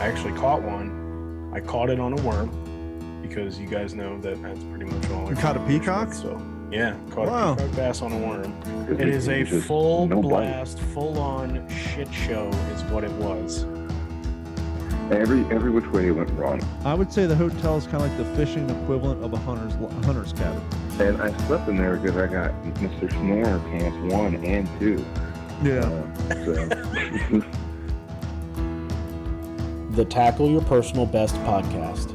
I actually caught one. I caught it on a worm because you guys know that's pretty much all. You caught a peacock? So yeah, caught a peacock bass on a worm. It is a full blast, full-on shit show is what it was. Every which way it went wrong. I would say the hotel is kind of like the fishing equivalent of a hunter's cabin. And I slept in there because I got Mr. Snore pants 1 and 2. Yeah. The Tackle Your Personal Best podcast.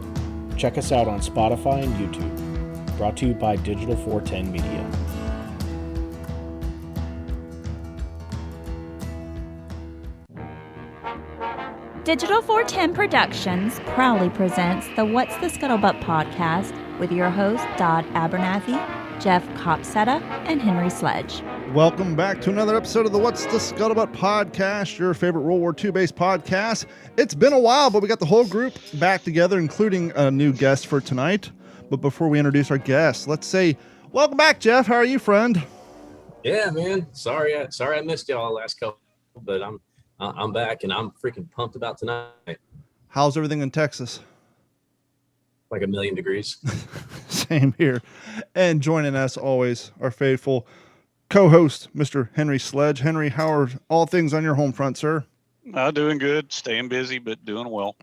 Check us out on Spotify and YouTube. Brought to you by Digital 410 Media. Digital 410 Productions proudly presents the What's the Scuttlebutt podcast with your hosts Dodd Abernathy, Jeff Copsetta, and Henry Sledge. Welcome back to another episode of the What's the Scuttlebutt podcast, your favorite World War II based podcast. It's been a while, but we got the whole group back together, including a new guest for tonight. But before we introduce our guest, let's say welcome back, Jeff. How are you, friend? Yeah, man. Sorry I missed y'all last couple, but I'm back and I'm freaking pumped about tonight. How's everything in Texas? Like 1,000,000 degrees. Same here. And joining us always, our faithful co-host, Mr. Henry Sledge. Henry, how are all things on your home front, sir? Doing good. Staying busy, but doing well.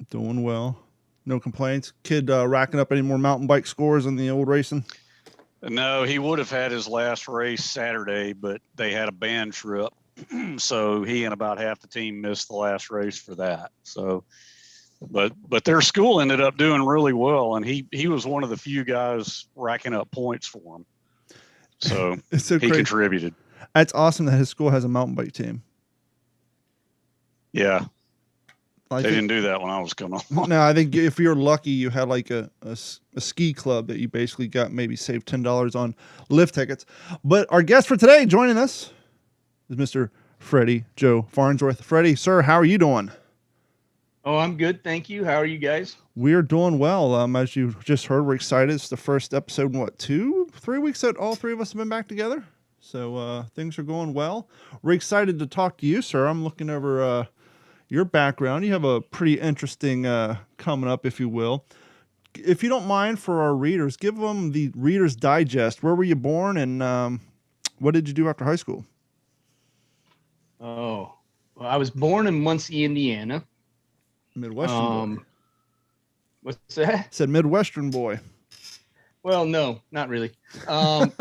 Doing well. No complaints. Kid racking up any more mountain bike scores in the old racing? No, he would have had his last race Saturday, but they had a band trip. So he and about half the team missed the last race for that. So, but their school ended up doing really well, and he was one of the few guys racking up points for him. So, he contributed. That's awesome that his school has a mountain bike team. Yeah. They didn't do that when I was coming on. No, I think if you're lucky, you had like a ski club that you basically got maybe saved $10 on lift tickets. But our guest for today joining us is Mr. Freddie Joe Farnsworth. Freddie, sir, how are you doing? Oh, I'm good. Thank you. How are you guys? We're doing well. As you just heard, we're excited. It's the first episode in 3 weeks that all three of us have been back together. So things are going well. We're excited to talk to you, sir. I'm looking over your background. You have a pretty interesting coming up, if you will. If you don't mind, for our readers, give them the Reader's Digest. Where were you born, and what did you do after high school? Oh, well, I was born in Muncie, Indiana. Midwestern boy. What's that? Said Midwestern boy. Well, no, not really. Well,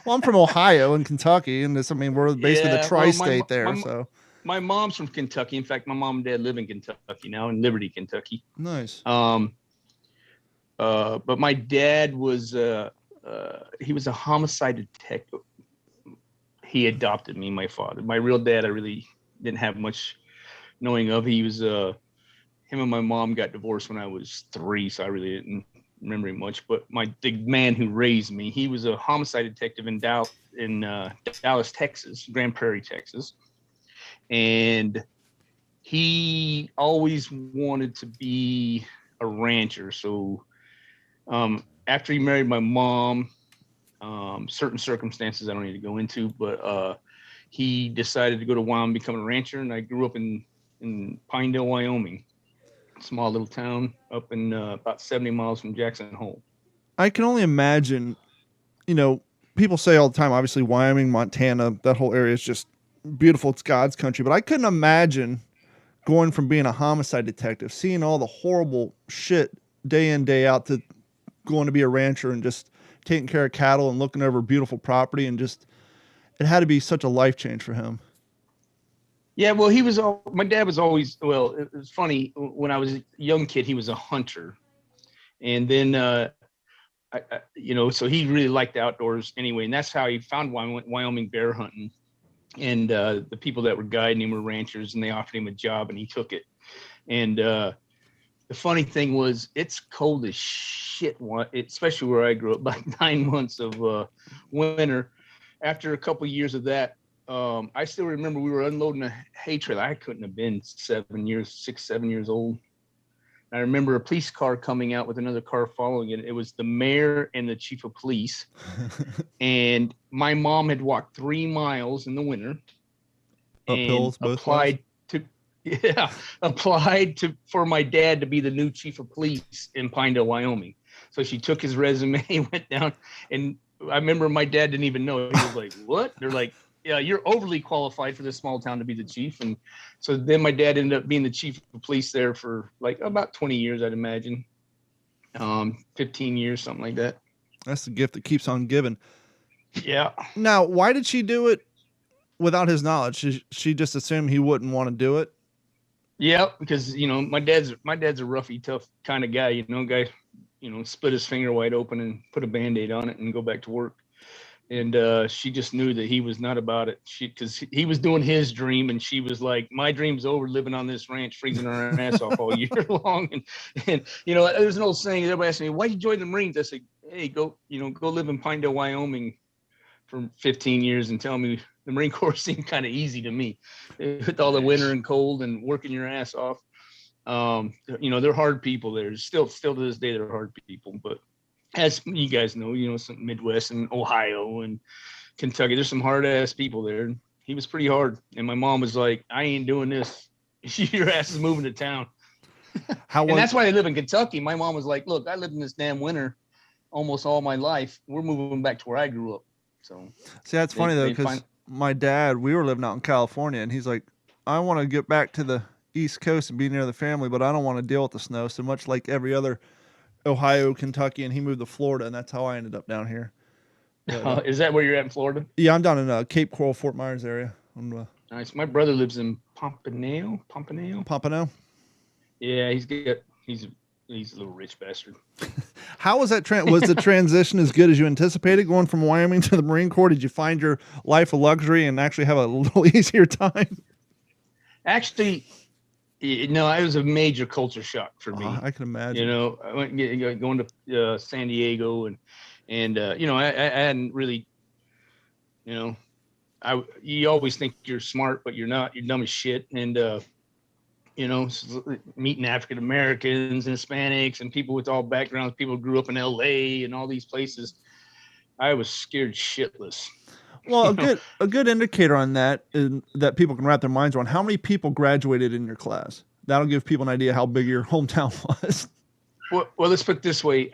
I'm from Ohio and Kentucky, and we're basically the tri-state there. So my mom's from Kentucky. In fact, my mom and dad live in Kentucky now, in Liberty, Kentucky. Nice. But my dad was he was a homicide detective. He adopted me, my father. My real dad, I really didn't have much knowing of. He was him and my mom got divorced when I was 3, so I really didn't remember him much. But the man who raised me, he was a homicide detective in Dallas, Texas, Grand Prairie, Texas. And he always wanted to be a rancher. So after he married my mom, certain circumstances I don't need to go into, but he decided to go to Wyoming, become a rancher. And I grew up in Pinedale, Wyoming, small little town up in about 70 miles from Jackson Hole. I can only imagine, people say all the time, obviously Wyoming, Montana, that whole area is just beautiful. It's God's country. But I couldn't imagine going from being a homicide detective, seeing all the horrible shit day in, day out, to going to be a rancher and just taking care of cattle and looking over beautiful property, and just, it had to be such a life change for him. Yeah, well, my dad was always, well, it was funny, when I was a young kid, he was a hunter. And then, so he really liked the outdoors anyway. And that's how he found Wyoming bear hunting. And the people that were guiding him were ranchers, and they offered him a job, and he took it. And the funny thing was, it's cold as shit, especially where I grew up, like 9 months of winter. After a couple of years of that, I still remember we were unloading a hay trailer. I couldn't have been 7 years old. I remember a police car coming out with another car following it. It was the mayor and the chief of police. And my mom had walked 3 miles in the winter. Uphills, both applied to Yeah, applied for my dad to be the new chief of police in Pinedale, Wyoming. So she took his resume, went down, and I remember my dad didn't even know. He was like, "What?" They're like, "Yeah, you're overly qualified for this small town to be the chief." And so then my dad ended up being the chief of police there for like about 20 years, I'd imagine. 15 years, something like that. That's the gift that keeps on giving. Yeah. Now, why did she do it without his knowledge? She just assumed he wouldn't want to do it. Yeah, because my dad's a roughy, tough kind of guy. Guy, split his finger wide open and put a Band-Aid on it and go back to work. And she just knew that he was not about it. Because he was doing his dream, and she was like, "My dream's over, living on this ranch, freezing her ass off all year long." And there's an old saying. Everybody asks me, "Why'd you join the Marines?" I say, "Hey, go live in Pinedale, Wyoming for 15 years and tell me the Marine Corps seemed kind of easy to me with all the winter and cold and working your ass off." They're hard people there. Still to this day, they're hard people. But as you guys know, some Midwest and Ohio and Kentucky, there's some hard ass people there. He was pretty hard. And my mom was like, "I ain't doing this. Your ass is moving to town." And that's why they live in Kentucky. My mom was like, "Look, I lived in this damn winter almost all my life. We're moving back to where I grew up." So see, that's funny though, because my dad, we were living out in California, and he's like, "I want to get back to the East Coast and be near the family, but I don't want to deal with the snow." So much like every other Ohio, Kentucky, and he moved to Florida, and that's how I ended up down here. But, is that where you're at in Florida? Yeah, I'm down in Cape Coral, Fort Myers area. Nice. My brother lives in Pompano. Yeah, he's a little rich bastard. How was that? Was the transition as good as you anticipated going from Wyoming to the Marine Corps? Did you find your life a luxury and actually have a little easier time? Actually, no, it was a major culture shock for me. I can imagine. I went going to San Diego and I hadn't really, you always think you're smart, but you're not. You're dumb as shit. And meeting African Americans and Hispanics and people with all backgrounds, people who grew up in LA and all these places, I was scared shitless. Well, a good indicator on that is that people can wrap their minds around how many people graduated in your class. That'll give people an idea how big your hometown was. Well, let's put it this way.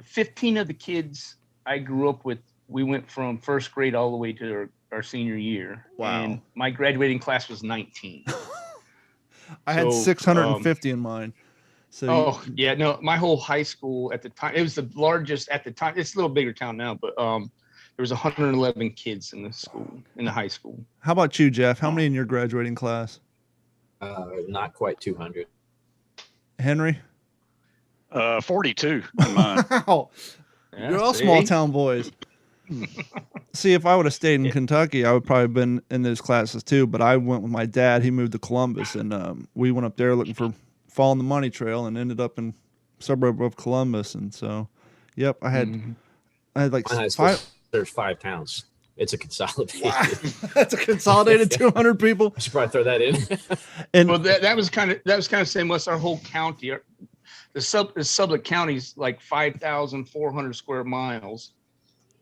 15 of the kids I grew up with, we went from first grade all the way to our senior year. Wow. And my graduating class was 19. I had 650 in mine. So my whole high school at the time, it was the largest at the time. It's a little bigger town now, but there was 111 kids in the high school. How about you, Jeff? How many in your graduating class? Not quite 200. Henry? 42 in mine. Wow. Yeah, you're all small town boys. See, if I would have stayed in Kentucky, I would probably have been in those classes too. But I went with my dad. He moved to Columbus, and we went up there looking for following the money trail, and ended up in suburb of Columbus. And so, yep, I had like five. There's 5 towns. It's a consolidated. Wow. That's a consolidated 200 people. I should probably throw that in. And well, that was kind of same with our whole county. The Sublette County's like 5,400 square miles.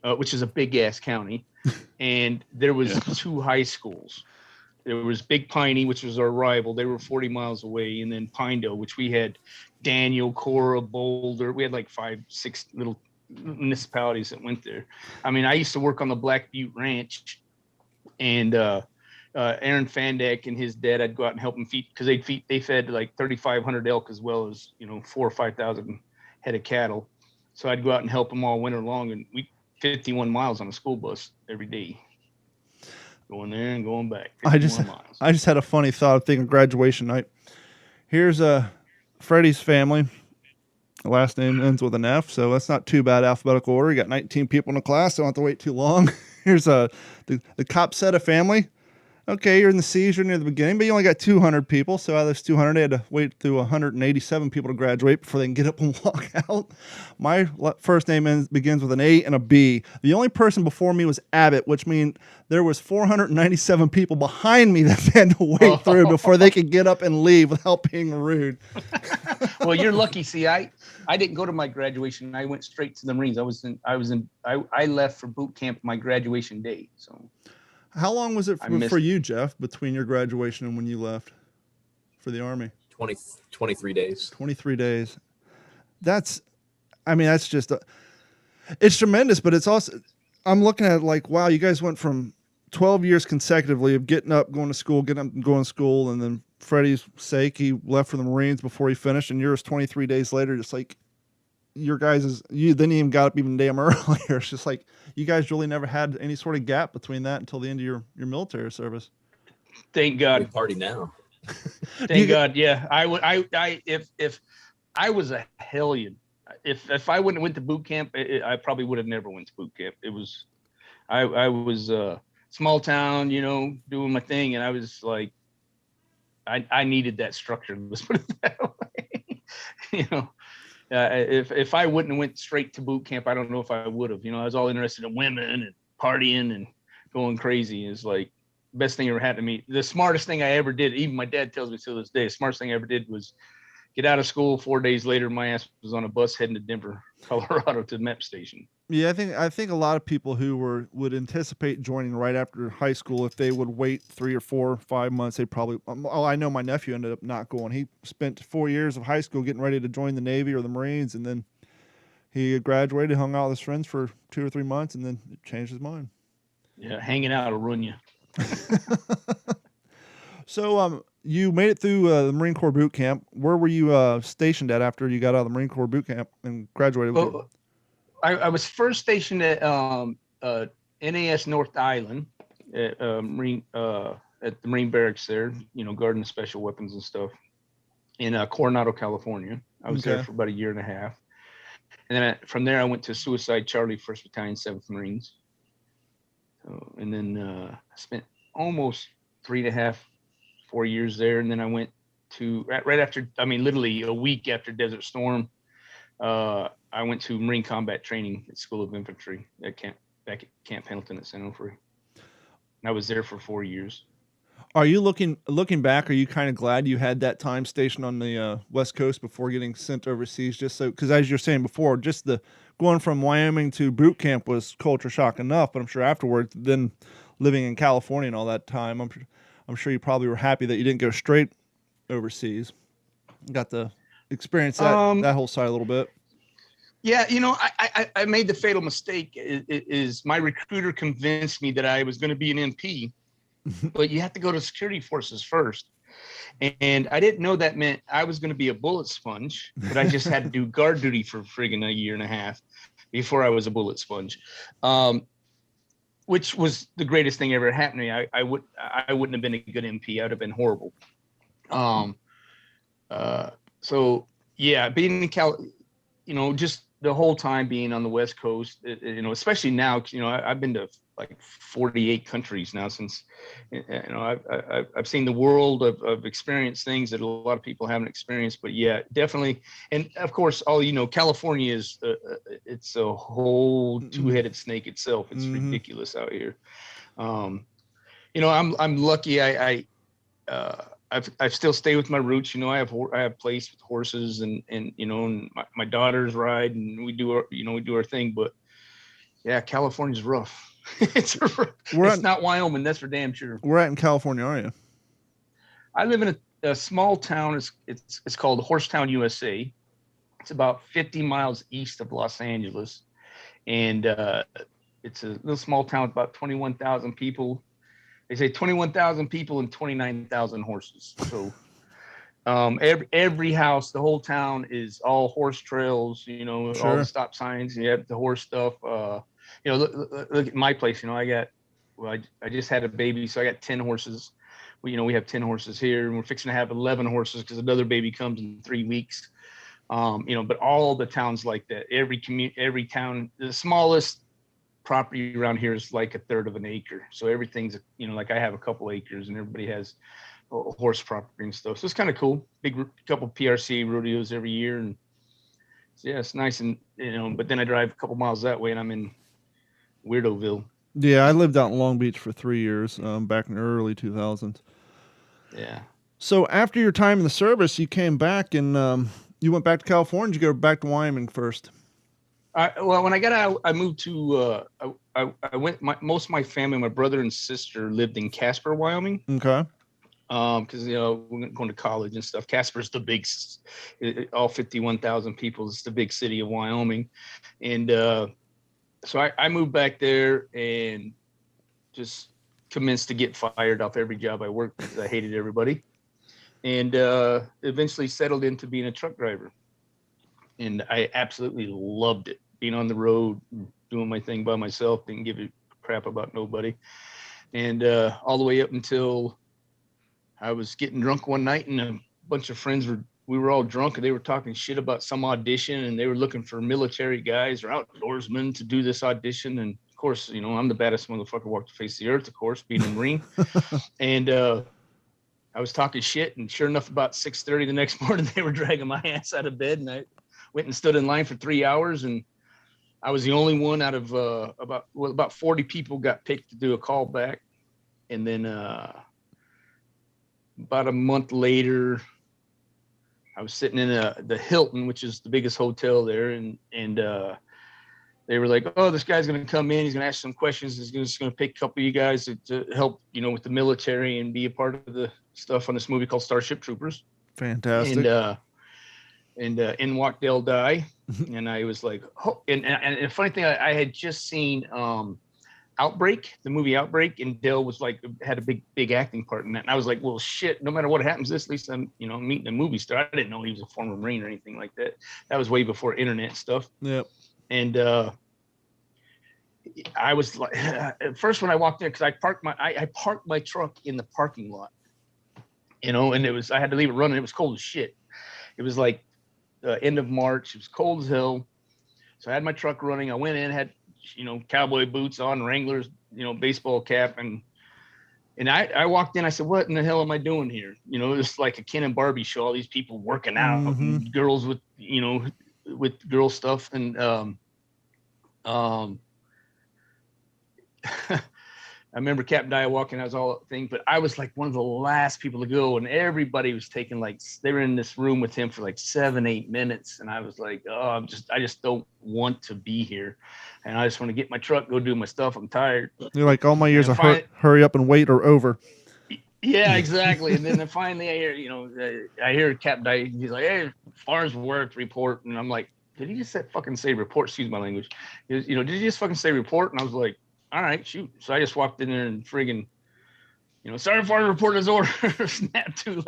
Which is a big ass county, and there was 2 high schools. There was Big Piney, which was our rival. They were 40 miles away, and then Pinedale, which we had Daniel, Cora, Boulder. We had like 5-6 little municipalities that went there. I mean, I used to work on the Black Butte Ranch, and Aaron Fandak and his dad, I'd go out and help them feed, because they fed like 3,500 elk as well as 4,000 or 5,000 head of cattle. So I'd go out and help them all winter long, and we 51 miles on a school bus every day, going there and going back. I just had a funny thought thinking graduation night. Here's Freddie's family. The last name ends with an F, so that's not too bad alphabetical order. You got 19 people in the class, so I don't have to wait too long. Here's the Copsetta family. Okay, you're in the C's, you're near the beginning, but you only got 200 people. So out of those 200, they had to wait through 187 people to graduate before they can get up and walk out. My first name begins with an A and a B. The only person before me was Abbott, which means there was 497 people behind me that they had to wait through before they could get up and leave without being rude. Well, you're lucky. See, I didn't go to my graduation. I went straight to the Marines. I left for boot camp my graduation day. So. How long was it for you, Jeff, between your graduation and when you left? for the Army? 23 days. 23 days. That's just, it's tremendous, but it's also, I'm looking at it like, wow, you guys went from 12 years consecutively of getting up, going to school, getting up and going to school. And then Freddie's sake, he left for the Marines before he finished, and yours 23 days later, just like your guys' you then even got up even damn earlier. It's just like you guys really never had any sort of gap between that until the end of your military service. Thank We God. party now. Thank God. Yeah. If I was a hellion, if I wouldn't have went to boot camp, I probably would have never went to boot camp. It was, I was small town, doing my thing. And I was like, I needed that structure. Let's put it that way. If I wouldn't have went straight to boot camp, I don't know if I would have. I was all interested in women and partying and going crazy. Is like best thing ever happened to me. The smartest thing I ever did, even my dad tells me to this day, the smartest thing I ever did was get out of school. 4 days later, my ass was on a bus heading to Denver, Colorado to the MEP station. Yeah, I think a lot of people who would anticipate joining right after high school, if they would wait 3 or 4 or 5 months, they probably. I know my nephew ended up not going. He spent 4 years of high school getting ready to join the Navy or the Marines, and then he graduated, hung out with his friends for 2 or 3 months, and then changed his mind. Yeah, hanging out will ruin you. So, you made it through the Marine Corps boot camp. Where were you stationed at after you got out of the Marine Corps boot camp and graduated? Well, I was first stationed at NAS North Island at the Marine Barracks there, guarding special weapons and stuff in Coronado, California. I was there for about a year and a half. And then from there, I went to Suicide Charlie, 1st Battalion, 7th Marines. And then I spent almost 3.5, 4 years there. And then I went to, right after, literally a week after Desert Storm, I went to Marine Combat Training at School of Infantry back at Camp Pendleton at San Onofre. I was there for 4 years. Are you looking back? Are you kind of glad you had that time stationed on the West Coast before getting sent overseas? Just so, because as you're saying before, just the going from Wyoming to boot camp was culture shock enough, but I'm sure afterwards, then living in California and all that time, I'm sure you probably were happy that you didn't go straight overseas. Got to experience that whole side a little bit. Yeah, I made the fatal mistake. Is my recruiter convinced me that I was going to be an MP, but you have to go to security forces first. And I didn't know that meant I was going to be a bullet sponge, but I just had to do guard duty for friggin' a year and a half before I was a bullet sponge, which was the greatest thing ever happened to me. I wouldn't have been a good MP. I would have been horrible. So yeah, being in just the whole time being on the West Coast, especially now, I've been to like 48 countries now since, I've seen the world. I've experienced things that a lot of people haven't experienced, but yeah, definitely. And of course, California is, it's a whole two-headed snake itself. It's ridiculous out here. I'm lucky. I've still stayed with my roots. I have place with horses and my daughters ride and we do our thing, but yeah, California's rough. It's not Wyoming. That's for damn sure. Where at in California are you? I live in a small town. It's called Horsetown, USA. It's about 50 miles east of Los Angeles. And it's a little small town with about 21,000 people. They say 21,000 people and 29,000 horses. So every house, the whole town is all horse trails, all the stop signs. You have the horse stuff. Look at my place. I just had a baby, so I got 10 horses. We have 10 horses here, and we're fixing to have 11 horses because another baby comes in 3 weeks. But all the towns like that, every town, the smallest property around here is like 1/3 of an acre. So everything's, like I have a couple acres and everybody has horse property and stuff. So it's kind of cool. Big couple PRCA rodeos every year. And yeah, it's nice. And, but then I drive a couple miles that way and I'm in Weirdoville. Yeah. I lived out in Long Beach for 3 years, back in the early 2000s. Yeah. So after your time in the service, you came back and, you went back to California. Did you go back to Wyoming first? Well, when I got out, I moved to, I went, most of my family, my brother and sister lived in Casper, Wyoming. Okay. because we're going to college and stuff. Casper's the big, all 51,000 people. It's the big city of Wyoming, and so I moved back there and just commenced to get fired off every job I worked because I hated everybody, and eventually settled into being a truck driver, and I absolutely loved it. Being on the road, doing my thing by myself, didn't give a crap about nobody, and all the way up until I was getting drunk one night, and a bunch of friends we were all drunk, and they were talking shit about some audition, and they were looking for military guys or outdoorsmen to do this audition. And of course, I'm the baddest motherfucker walked the face of the earth, of course, being a Marine. And I was talking shit, and sure enough, about 6:30 the next morning, they were dragging my ass out of bed, and I went and stood in line for 3 hours, and I was the only one out of about 40 people got picked to do a call back. And then about a month later, I was sitting in the Hilton, which is the biggest hotel there, and they were like, "Oh, this guy's going to come in. He's going to ask some questions. He's just going to pick a couple of you guys to help, with the military and be a part of the stuff on this movie called Starship Troopers." Fantastic. And in walked Dale Dye, and I was like, "Oh!" And the funny thing, I had just seen Outbreak, the movie Outbreak, and Dale was like, had a big acting part in that. And I was like, well, shit, no matter what happens, at least I'm, meeting a movie star. I didn't know he was a former Marine or anything like that. That was way before internet stuff. Yep. And I was like, at first when I walked in, because I parked my truck in the parking lot, and I had to leave it running. It was cold as shit. It was like end of March. It was cold as hell. So I had my truck running. I went in, had cowboy boots on, Wranglers, baseball cap, and I walked in. I said, "What in the hell am I doing here?" It's like a Ken and Barbie show. All these people working out, and girls with with girl stuff, and I remember Captain Dye walking. I was all thing, but I was like one of the last people to go, and everybody was taking they were in this room with him for like 7-8 minutes, and I was like, "Oh, I just don't want to be here, and I just want to get my truck, go do my stuff. I'm tired." You're like, all my years of hurry up and wait are over. Yeah, exactly. And then finally, I hear Captain Dye. He's like, "Hey, Farnsworth report," and I'm like, "Did he just fucking say report?" Excuse my language. Did he just fucking say report? And I was like, all right, shoot. So I just walked in there and friggin', Sergeant Farnsworth report his order. Snap to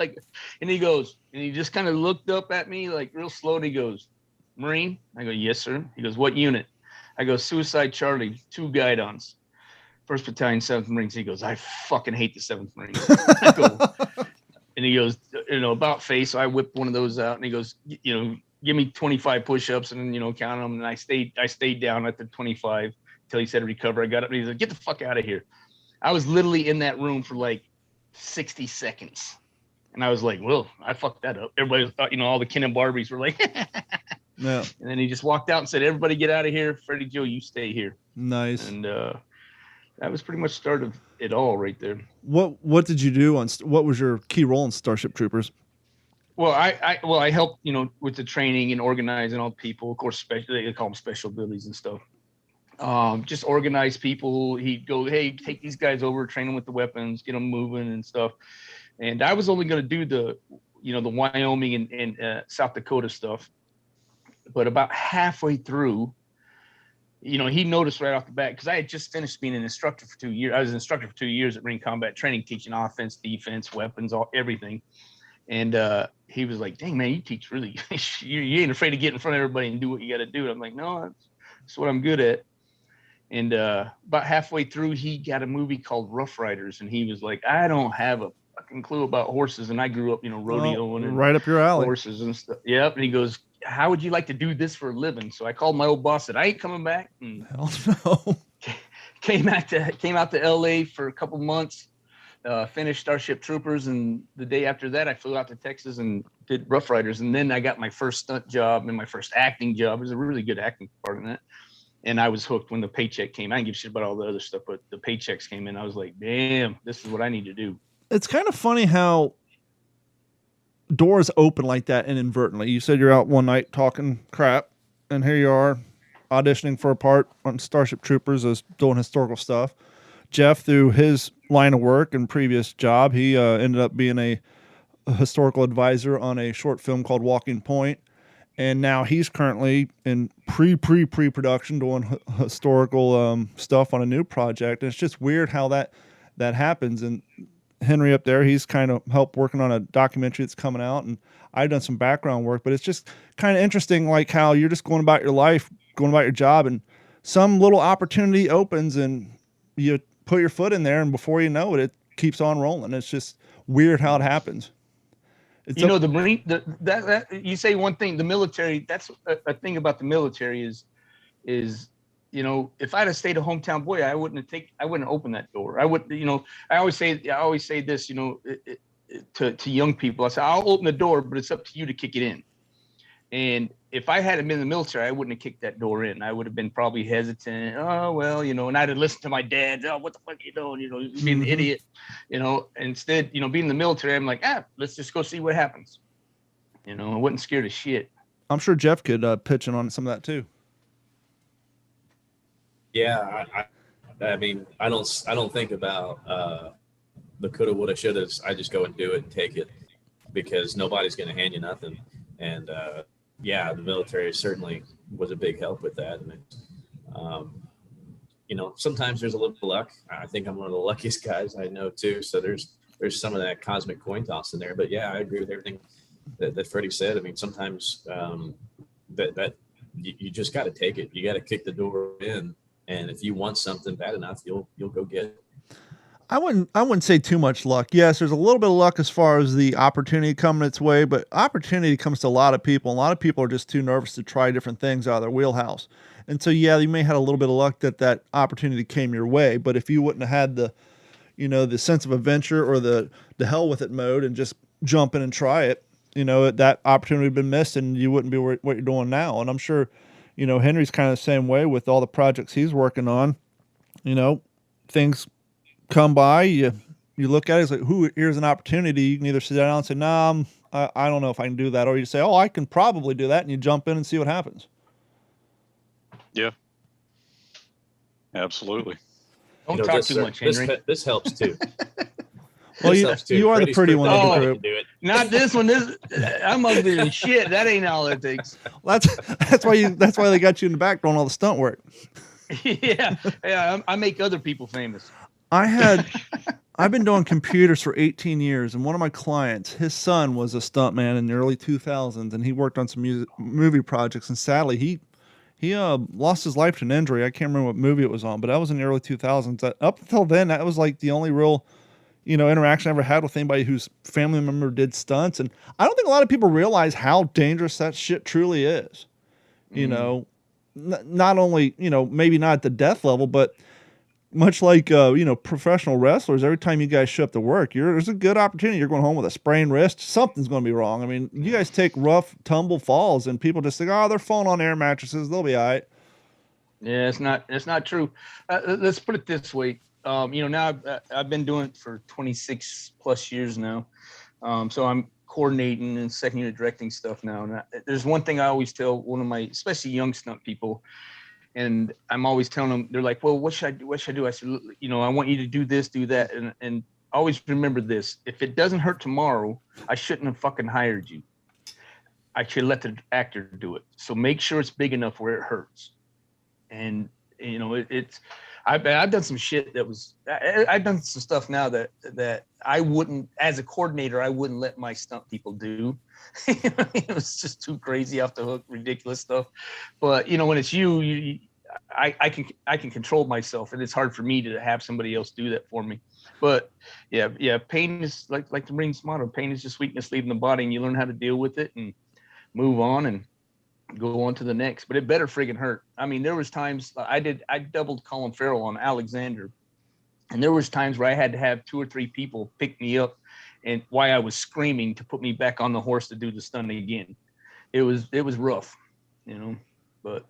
and he goes, and he just kind of looked up at me like real slow. And he goes, "Marine?" I go, "Yes, sir." He goes, "What unit?" I go, "Suicide Charlie, 2 guidons, 1st Battalion, 7th Marines." He goes, "I fucking hate the 7th Marines." I go, and he goes, about face. So I whipped one of those out, and he goes, "Give me 25 push-ups," and then, count them. And I stayed down at the 25. Till he said recover. I got up and he's like, "Get the fuck out of here." I was literally in that room for like 60 seconds. And I was like, well, I fucked that up. Everybody thought, all the Ken and Barbies were like, yeah. And then he just walked out and said, "Everybody get out of here. Freddie Joe, you stay here." Nice. And that was pretty much the start of it all right there. What did you do what was your key role in Starship Troopers? Well, I helped, with the training and organizing all the people. Of course, they call them special abilities and stuff. Just organize people. He'd go, "Hey, take these guys over, train them with the weapons, get them moving and stuff." And I was only going to do the Wyoming and South Dakota stuff. But about halfway through, he noticed right off the bat, because I had just finished being an instructor for 2 years. I was an instructor for 2 years at Marine Combat Training, teaching offense, defense, weapons, everything. And he was like, "Dang, man, you teach really, you ain't afraid to get in front of everybody and do what you got to do." And I'm like, "No, that's what I'm good at." And about halfway through, he got a movie called Rough Riders, and he was like, "I don't have a fucking clue about horses, and I grew up, rodeoing and right up your alley, horses and stuff." Yep. And he goes, "How would you like to do this for a living?" So I called my old boss, said, "I ain't coming back." And hell no. Came out to LA for a couple months, finished Starship Troopers, and the day after that, I flew out to Texas and did Rough Riders, and then I got my first stunt job and my first acting job. It was a really good acting part in that. And I was hooked when the paycheck came. I didn't give a shit about all the other stuff, but the paychecks came in. I was like, damn, this is what I need to do. It's kind of funny how doors open like that inadvertently. You said you're out one night talking crap, and here you are auditioning for a part on Starship Troopers as doing historical stuff. Jeff, through his line of work and previous job, he ended up being a historical advisor on a short film called Walking Point. And now he's currently in pre-production doing historical stuff on a new project. And it's just weird how that happens. And Henry up there, he's kind of helped working on a documentary that's coming out. And I've done some background work, but it's just kind of interesting, like how you're just going about your life, going about your job, and some little opportunity opens and you put your foot in there, and before you know it, it keeps on rolling. It's just weird how it happens. You know, the Marine, that you say one thing, the military, that's a thing about the military is, you know, if I'd have stayed a hometown boy, I wouldn't open that door. I would, you know, I always say this, you know, to young people. I say, I'll open the door, but it's up to you to kick it in. And if I hadn't been in the military, I wouldn't have kicked that door in. I would have been probably hesitant. Oh, well, you know, and I'd have listened to my dad. Oh, what the fuck are you doing? You know, being an idiot, you know. Instead, you know, being in the military, I'm like, let's just go see what happens. You know, I wasn't scared of shit. I'm sure Jeff could pitch in on some of that too. Yeah, I mean, I don't think about the coulda, woulda, shouldas. I just go and do it and take it, because nobody's going to hand you nothing. And yeah, the military certainly was a big help with that. And you know, sometimes there's a little luck. I think I'm one of the luckiest guys I know too. So there's some of that cosmic coin toss in there. But yeah, I agree with everything that Freddie said. I mean, sometimes that you just got to take it. You got to kick the door in. And if you want something bad enough, you'll go get it. I wouldn't say too much luck. Yes, there's a little bit of luck as far as the opportunity coming its way, but opportunity comes to a lot of people. A lot of people are just too nervous to try different things out of their wheelhouse. And so, yeah, you may have had a little bit of luck that opportunity came your way, but if you wouldn't have had the, you know, the sense of adventure or the hell with it mode and just jump in and try it, you know, that opportunity would have been missed and you wouldn't be what you're doing now. And I'm sure, you know, Henry's kind of the same way with all the projects he's working on. You know, things come by, you look at it, it's like, here's an opportunity. You can either sit down and say, nah, I don't know if I can do that. Or you say, oh, I can probably do that. And you jump in and see what happens. Yeah, absolutely. Don't talk too much, Henry. This helps too. Well, you are the pretty one of the group. Not this one. I'm ugly as shit. That ain't all it takes. That's why they got you in the back doing all the stunt work. Yeah. I make other people famous. I've been doing computers for 18 years, and one of my clients, his son was a stuntman in the early 2000s, and he worked on some movie projects. And sadly, he lost his life to an injury. I can't remember what movie it was on, but that was in the early 2000s. Up until then, that was like the only real, you know, interaction I ever had with anybody whose family member did stunts. And I don't think a lot of people realize how dangerous that shit truly is. You know, not only, you know, maybe not at the death level, but much like, you know, professional wrestlers, every time you guys show up to work, there's a good opportunity. You're going home with a sprained wrist. Something's going to be wrong. I mean, you guys take rough tumble falls and people just think, oh, they're falling on air mattresses. They'll be all right. Yeah, it's not true. Let's put it this way. You know, now I've been doing it for 26 plus years now. So I'm coordinating and second unit directing stuff now. And there's one thing I always tell one of my, especially young stunt people, and I'm always telling them, they're like, well, what should I do? What should I do? I said, you know, I want you to do this, do that. And always remember this. If it doesn't hurt tomorrow, I shouldn't have fucking hired you. I should let the actor do it. So make sure it's big enough where it hurts. And, you know, I've done some shit that was, I've done some stuff now that I wouldn't, as a coordinator, I wouldn't let my stunt people do. It was just too crazy, off the hook, ridiculous stuff. But, you know, when it's I can control myself, and it's hard for me to have somebody else do that for me. But yeah, pain is like the Marines motto, pain is just weakness leaving the body, and you learn how to deal with it and move on and go on to the next. But it better friggin' hurt. I mean, there was times I doubled Colin Farrell on Alexander, and there was times where I had to have 2 or 3 people pick me up, and why I was screaming to put me back on the horse to do the stunt again. It was rough, you know, but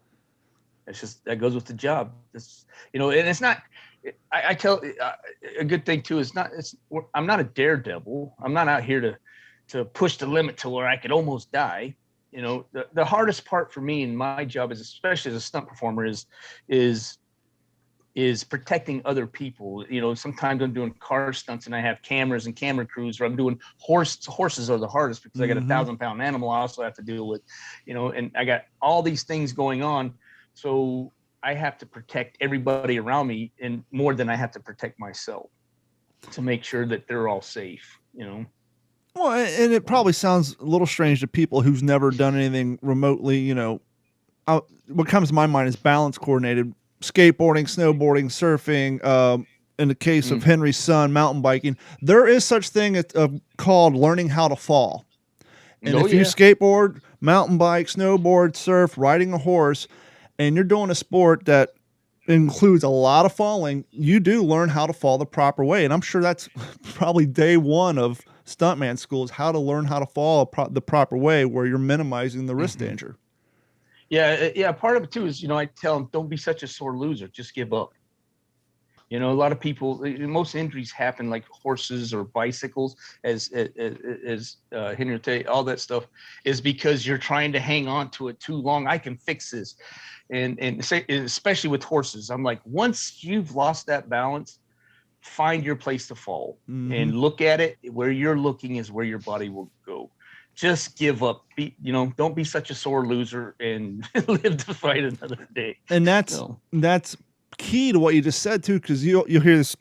it's just, that goes with the job. It's, you know, and it's not, I tell a good thing too, I'm not a daredevil. I'm not out here to push the limit to where I could almost die. You know, the hardest part for me in my job is, especially as a stunt performer, is is protecting other people. You know, sometimes I'm doing car stunts and I have cameras and camera crews, or I'm doing horses are the hardest because I got a 1,000-pound animal I also have to deal with, you know, and I got all these things going on. So I have to protect everybody around me, and more than I have to protect myself, to make sure that they're all safe, you know. Well, and it probably sounds a little strange to people who's never done anything remotely, you know. What comes to my mind is balance coordinated skateboarding, snowboarding, surfing. In the case of Henry's son, mountain biking, there is such thing called learning how to fall. And if you skateboard, mountain bike, snowboard, surf, riding a horse, and you're doing a sport that includes a lot of falling, you do learn how to fall the proper way. And I'm sure that's probably day one of stuntman school, is how to learn how to fall the proper way where you're minimizing the risk danger. Yeah. Part of it too is, you know, I tell them, don't be such a sore loser. Just give up. You know, a lot of people, most injuries happen like horses or bicycles, as Henry will tell you, all that stuff is because you're trying to hang on to it too long. I can fix this. And especially with horses, I'm like, once you've lost that balance, find your place to fall and look at it. Where you're looking is where your body will go. Just give up. Don't be such a sore loser and live to fight another day. And that's key to what you just said too, because you'll hear this,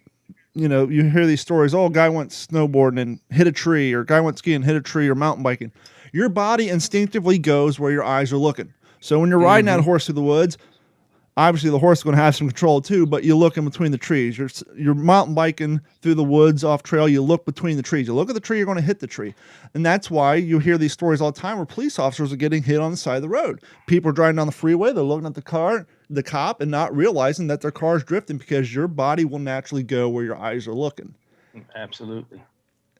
you hear these stories. Oh, a guy went snowboarding and hit a tree, or a guy went skiing and hit a tree, or mountain biking. Your body instinctively goes where your eyes are looking. So when you're riding that horse through the woods, obviously the horse is going to have some control too, but you look in between the trees. You're mountain biking through the woods off trail. You look between the trees. You look at the tree, you're going to hit the tree. And that's why you hear these stories all the time where police officers are getting hit on the side of the road. People are driving down the freeway. They're looking at the cop, and not realizing that their car's drifting, because your body will naturally go where your eyes are looking. Absolutely.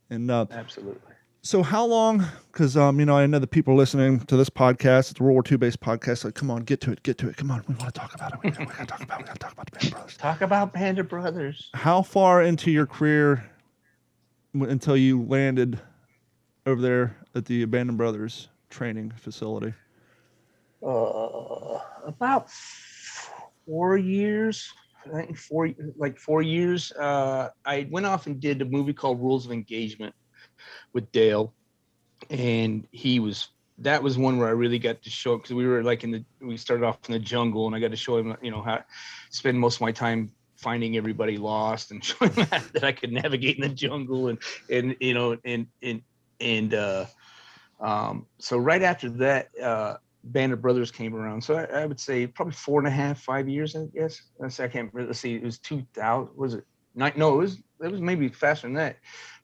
And absolutely. So how long, because, I know the people listening to this podcast, it's a World War II based podcast, like, come on, get to it. Come on, we want to talk about it. We got to talk about the Band of Brothers. Talk about Band of Brothers. How far into your career until you landed over there at the Band of Brothers training facility? About 4 years. I think 4 years. I went off and did a movie called Rules of Engagement with Dale, and that was one where I really got to show, because we were we started off in the jungle, and I got to show him, how I spend most of my time finding everybody lost and showing that I could navigate in the jungle, so right after that, Band of Brothers came around. So I would say probably 4.5, 5 years, I guess. I can't remember. Let's see, it was 2000. Was it? No, it was maybe faster than that.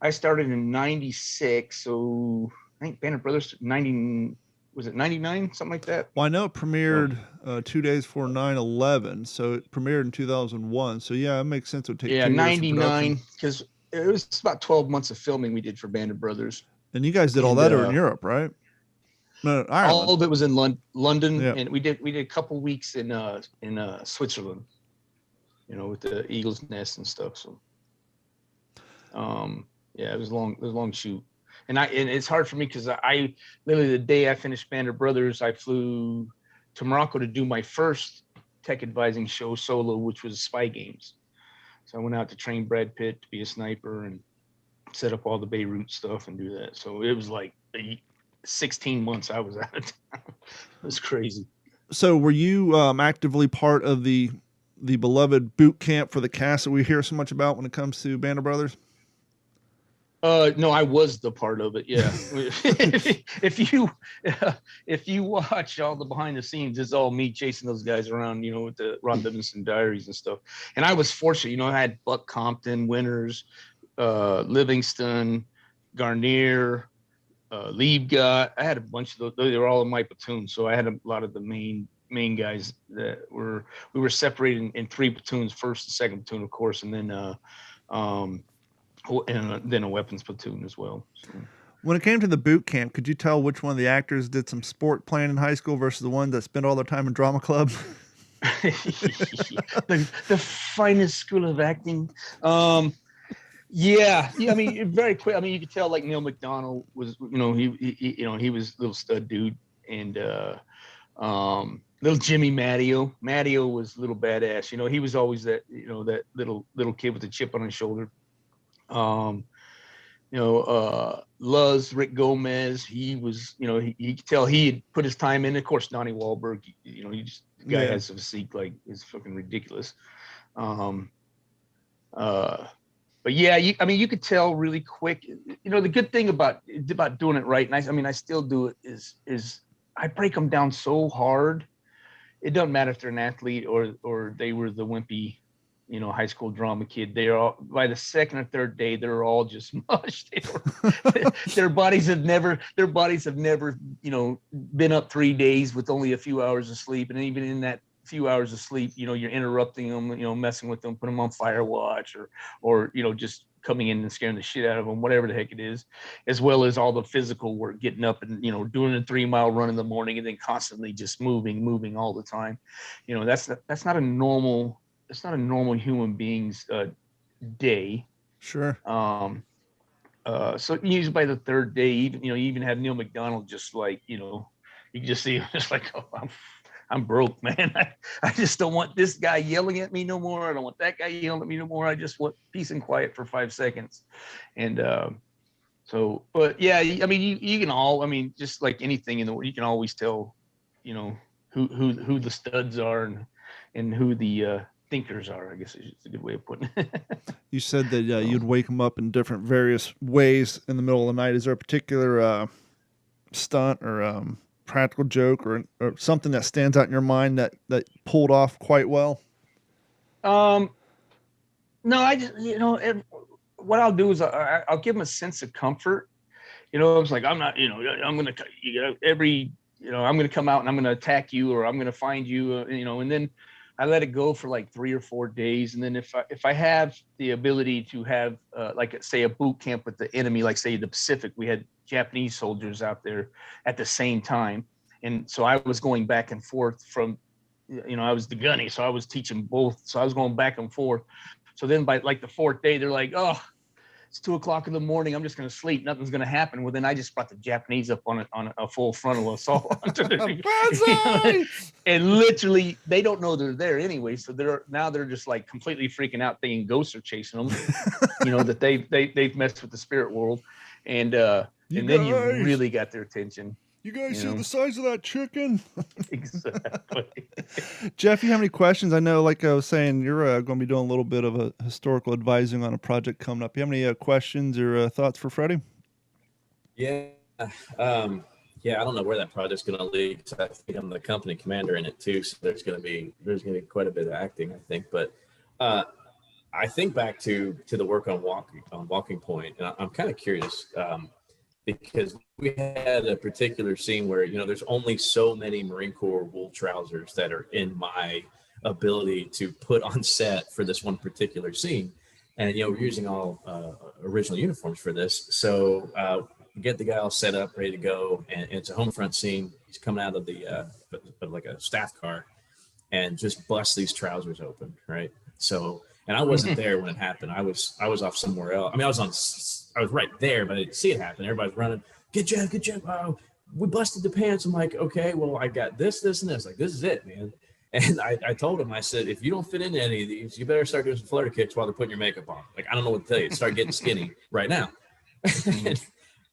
I started in 96, so I think Band of Brothers 90, was it 99, something like that? Well, I know it premiered 2 days before 9/11, so it premiered in 2001. So yeah, it makes sense. It would take 2 years 99, because it was about 12 months of filming we did for Band of Brothers. And you guys did all that over in Europe, right? No, Ireland. All of it was in London, and we did a couple weeks in Switzerland, with the Eagle's Nest and stuff. So, it was a long shoot, and it's hard for me because I literally, the day I finished Band of Brothers, I flew to Morocco to do my first tech advising show solo, which was Spy Games. So I went out to train Brad Pitt to be a sniper and set up all the Beirut stuff and do that. So it was like 16 months I was out of town. It was crazy. So were you actively part of the beloved boot camp for the cast that we hear so much about when it comes to Band of Brothers? No, I was the part of it. Yeah. if you watch all the behind the scenes, it's all me chasing those guys around, with the Ron Livingston diaries and stuff. And I was fortunate, I had Buck Compton, Winters, Livingston, Garnier, Liebgott. I had a bunch of those. They were all in my platoon. So I had a lot of the main guys that we were separated in 3 platoons, first and second platoon, of course, and then a weapons platoon as well. So. When it came to the boot camp, could you tell which one of the actors did some sport playing in high school versus the one that spent all their time in drama club? the finest school of acting. Yeah. I mean, very quick. I mean, you could tell like Neil McDonald was, he was a little stud dude, and Little Jimmy Matteo. Matteo was a little badass. You know, he was always that, you know, that little kid with the chip on his shoulder. Luz, Rick Gomez, he was, you know, he could tell he had put his time in. Of course, Donnie Wahlberg, you know, the guy has a physique like it's fucking ridiculous. But yeah, you could tell really quick. You know, the good thing about doing it right, and I still do it, is I break them down so hard. It doesn't matter if they're an athlete or they were the wimpy, you know, high school drama kid. They're all, by the second or third day, they're all just mush. Their bodies have never, you know, been up 3 days with only a few hours of sleep. And even in that few hours of sleep, you know, you're interrupting them, you know, messing with them, putting them on fire watch or, you know, just coming in and scaring the shit out of them, whatever the heck it is, as well as all the physical work, getting up and, you know, doing a 3-mile run in the morning and then constantly just moving all the time. You know, that's not a normal human being's day. Sure. So usually by the third day, even, you know, you even have Neil McDonald just like, you know, you can just see him just like, oh, I'm broke, man. I just don't want this guy yelling at me no more. I don't want that guy yelling at me no more. I just want peace and quiet for 5 seconds. And but yeah, I mean, you can all, I mean, just like anything in the world, you can always tell, you know, who the studs are and who the thinkers are, I guess is a good way of putting it. You said that you'd wake them up in different various ways in the middle of the night. Is there a particular stunt or practical joke or something that stands out in your mind that pulled off quite well? No, I just, you know, what I'll do is I'll give them a sense of comfort. You know, it's like, I'm not, you know, I'm going to, you know, I'm going to come out and I'm going to attack you or I'm going to find you, you know, and then I let it go for like 3 or 4 days. And then if I have the ability to have like say a boot camp with the enemy, like say the Pacific, we had Japanese soldiers out there at the same time. And so I was going back and forth from, you know, I was the gunny, so I was teaching both. So I was going back and forth. So then by like the 4th day, they're like, oh, it's 2:00 in the morning. I'm just going to sleep. Nothing's going to happen. Well, then I just brought the Japanese up on a full frontal assault. And literally, they don't know they're there anyway. So they're just like completely freaking out, thinking ghosts are chasing them. You know, that they've messed with the spirit world, and then you really got their attention. You guys see the size of that chicken? Exactly. Jeff, you have any questions? I know, like I was saying, you're going to be doing a little bit of a historical advising on a project coming up. You have any questions or thoughts for Freddie? Yeah. Yeah, I don't know where that project's going to lead. I think I'm the company commander in it too, so there's going to be quite a bit of acting, I think. But I think back to the work on Walking Point, and I'm kind of curious. Because we had a particular scene where, you know, there's only so many Marine Corps wool trousers that are in my ability to put on set for this one particular scene. And, you know, we're using all original uniforms for this. So get the guy all set up, ready to go. And it's a home front scene. He's coming out of the like a staff car and just busts these trousers open, right? So, and I wasn't there when it happened. I was off somewhere else. I mean, I was right there, but I didn't see it happen. Everybody's running. Get Jeff. Oh, we busted the pants. I'm like, okay, well, I got this, and this. Like, this is it, man. And I told him, I said, if you don't fit into any of these, you better start doing some flutter kicks while they're putting your makeup on. Like, I don't know what to tell you. Start getting skinny right now.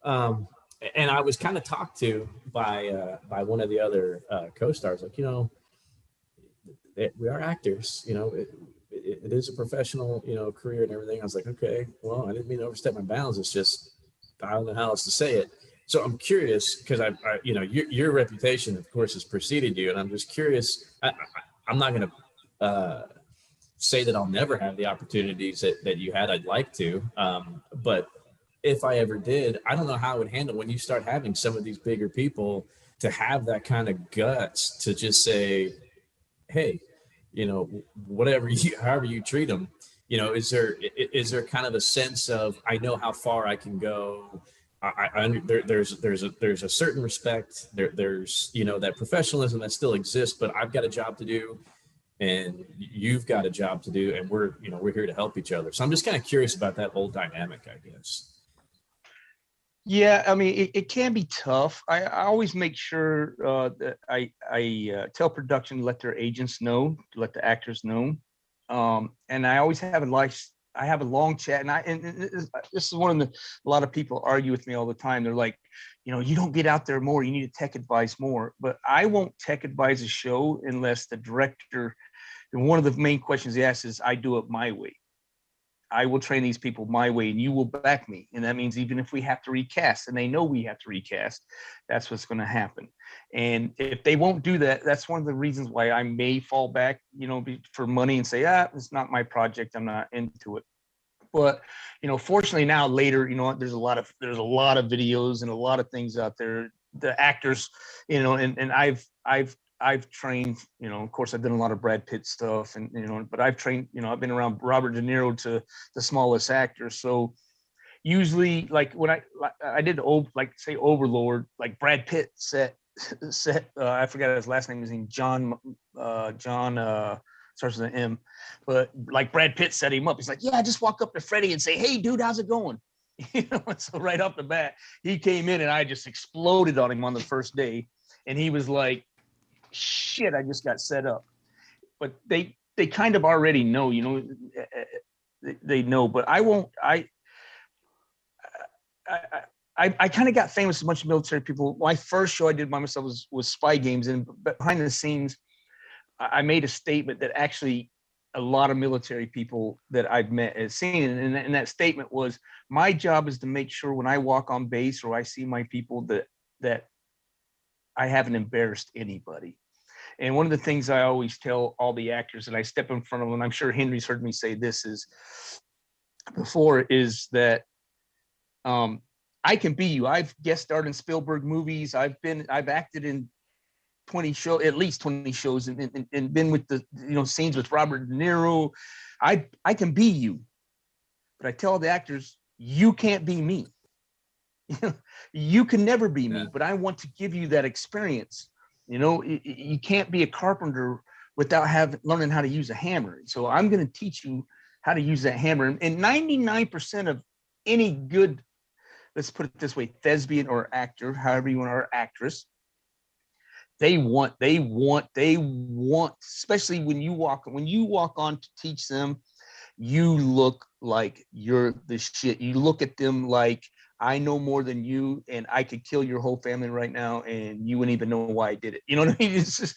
And I was kind of talked to by one of the other co-stars, like, you know, we are actors, you know, it is a professional, you know, career and everything. I was like, okay, well, I didn't mean to overstep my bounds. It's just, I don't know how else to say it. So I'm curious because I you know, your reputation, of course, has preceded you. And I'm just curious. I'm not going to say that I'll never have the opportunities that you had. I'd like to. But if I ever did, I don't know how I would handle when you start having some of these bigger people to have that kind of guts to just say, hey, you know, however you treat them, you know, is there kind of a sense of, I know how far I can go. There's a certain respect there's, you know, that professionalism that still exists, but I've got a job to do and you've got a job to do, and we're here to help each other. So I'm just kind of curious about that whole dynamic, I guess. Yeah, I mean, it can be tough. I always make sure that I tell production to let their agents know, to let the actors know, and I always have I have a long chat, and this is one of the a lot of people argue with me all the time. They're like, you don't get out there more. You need to tech advise more. But I won't tech advise a show unless the director. And one of the main questions he asks is, I do it my way. I will train these people my way and you will back me. And that means even if we have to recast, and they know we have to recast, that's what's going to happen. And if they won't do that, that's one of the reasons why I may fall back, for money and say, it's not my project. I'm not into it. But, fortunately now later, there's a lot of videos and a lot of things out there. The actors, and I've trained, of course, I've done a lot of Brad Pitt stuff and, but I've trained, I've been around Robert De Niro to the smallest actors. So usually like when I did say Overlord, like Brad Pitt set, I forgot his last name, his name, John, starts with an M, but like Brad Pitt set him up. He's like, yeah, just walk up to Freddie and say, hey dude, how's it going? So right off the bat, he came in and I just exploded on him on the first day. And he was like, shit, I just got set up. But they kind of already know, they know, but I won't, I kind of got famous with a bunch of military people. My first show I did by myself was Spy Games, and behind the scenes, I made a statement that actually a lot of military people that I've met have seen. And that statement was, my job is to make sure when I walk on base or I see my people that I haven't embarrassed anybody. And one of the things I always tell all the actors that I step in front of them, and I'm sure Henry's heard me say this before, is that I can be you. I've guest starred in Spielberg movies. I've acted in at least 20 shows and been with the, scenes with Robert De Niro. I can be you, but I tell the actors, you can't be me. You can never be me, but I want to give you that experience. You can't be a carpenter without learning how to use a hammer. So I'm going to teach you how to use that hammer. And 99% of any good, let's put it this way, thespian or actor, however you want, or actress, they want, especially when you walk on to teach them, you look like you're the shit. You look at them like, I know more than you, and I could kill your whole family right now, and you wouldn't even know why I did it. You know what I mean? It's just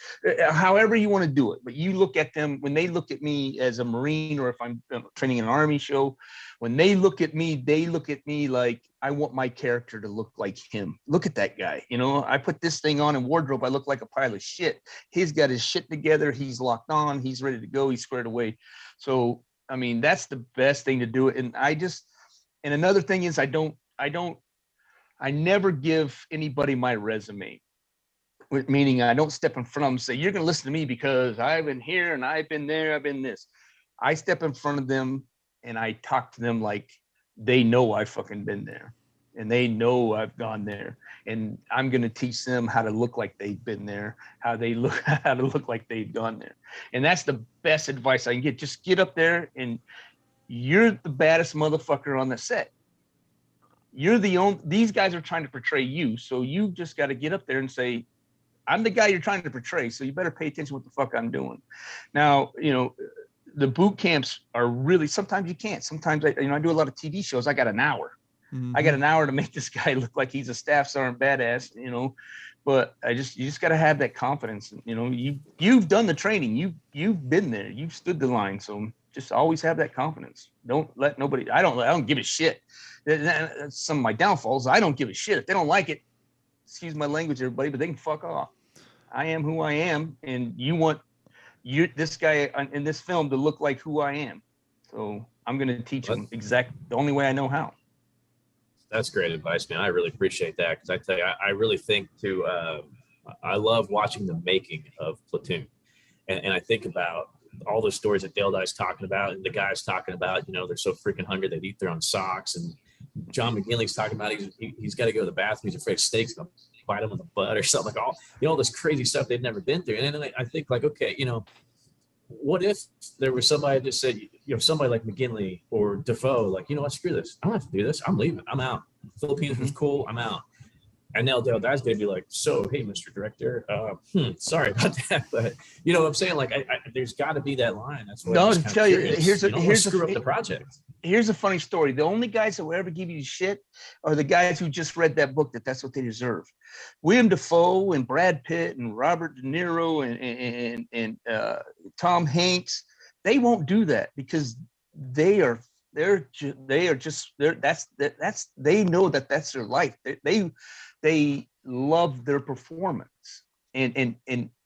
however you want to do it. But you look at them, when they look at me as a Marine, or if I'm training in an Army show, when they look at me like I want my character to look like him. Look at that guy. I put this thing on in wardrobe, I look like a pile of shit. He's got his shit together. He's locked on. He's ready to go. He's squared away. So, I mean, that's the best thing to do it. And and another thing is I never give anybody my resume, meaning I don't step in front of them and say, you're going to listen to me because I've been here and I've been there, I've been this. I step in front of them and I talk to them like they know I've fucking been there and they know I've gone there, and I'm going to teach them how to look like they've been there, how to look like they've gone there. And that's the best advice I can get. Just get up there and you're the baddest motherfucker on the set. You're these guys are trying to portray you. So you just got to get up there and say, I'm the guy you're trying to portray. So you better pay attention to what the fuck I'm doing. Now, the boot camps are really, sometimes you can't. Sometimes I do a lot of TV shows. I got an hour. Mm-hmm. I got an hour to make this guy look like he's a staff sergeant badass, but you just got to have that confidence. You've done the training. You've been there. You've stood the line. So just always have that confidence. Don't let nobody, I don't give a shit. That's some of my downfalls. I don't give a shit. If they don't like it, excuse my language, everybody, but they can fuck off. I am who I am, and you want this guy in this film to look like who I am. So I'm going to teach him the only way I know how. That's great advice, man. I really appreciate that, because I tell you, I really think I love watching the making of Platoon, and I think about all the stories that Dale Dye's talking about, and the guys talking about, they're so freaking hungry they'd eat their own socks, and John McGinley's talking about he's got to go to the bathroom, he's afraid of snakes going to bite him in the butt or something, like all this crazy stuff they've never been through. And then I think, like, okay, what if there was somebody that said, somebody like McGinley or Defoe, like, what, screw this, I don't have to do this, I'm leaving, I'm out, Philippines was cool. I'm out. And now Del Dad's gonna be like, so hey, Mr. Director, sorry about that, but you know what I'm saying? Like, I there's got to be that line. That's what No, I'm to just tell you, curious. here's You don't want to screw up the project. Here's a funny story. The only guys that will ever give you shit are the guys who just read that book. That's what they deserve. William Dafoe and Brad Pitt and Robert De Niro and Tom Hanks, they won't do that because they know that that's their life. They love their performance. And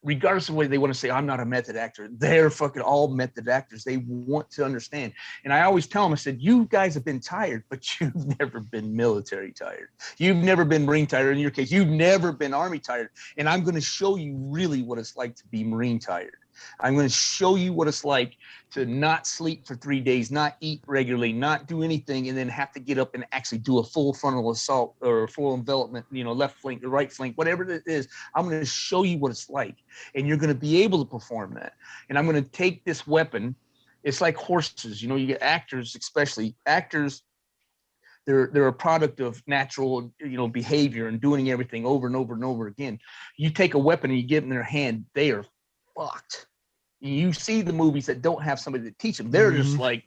regardless of whether they want to say, I'm not a method actor, they're fucking all method actors. They want to understand. And I always tell them, I said, you guys have been tired, but you've never been military tired. You've never been Marine tired. In your case, you've never been Army tired. And I'm going to show you really what it's like to be Marine tired. I'm going to show you what it's like to not sleep for 3 days, not eat regularly, not do anything, and then have to get up and actually do a full frontal assault or full envelopment, left flank, the right flank, whatever it is. I'm going to show you what it's like, and you're going to be able to perform that. And I'm going to take this weapon. It's like horses, you get actors, especially actors. They're a product of natural, behavior and doing everything over and over and over again. You take a weapon and you get it in their hand, they are fucked. You see the movies that don't have somebody to teach them. They're just like,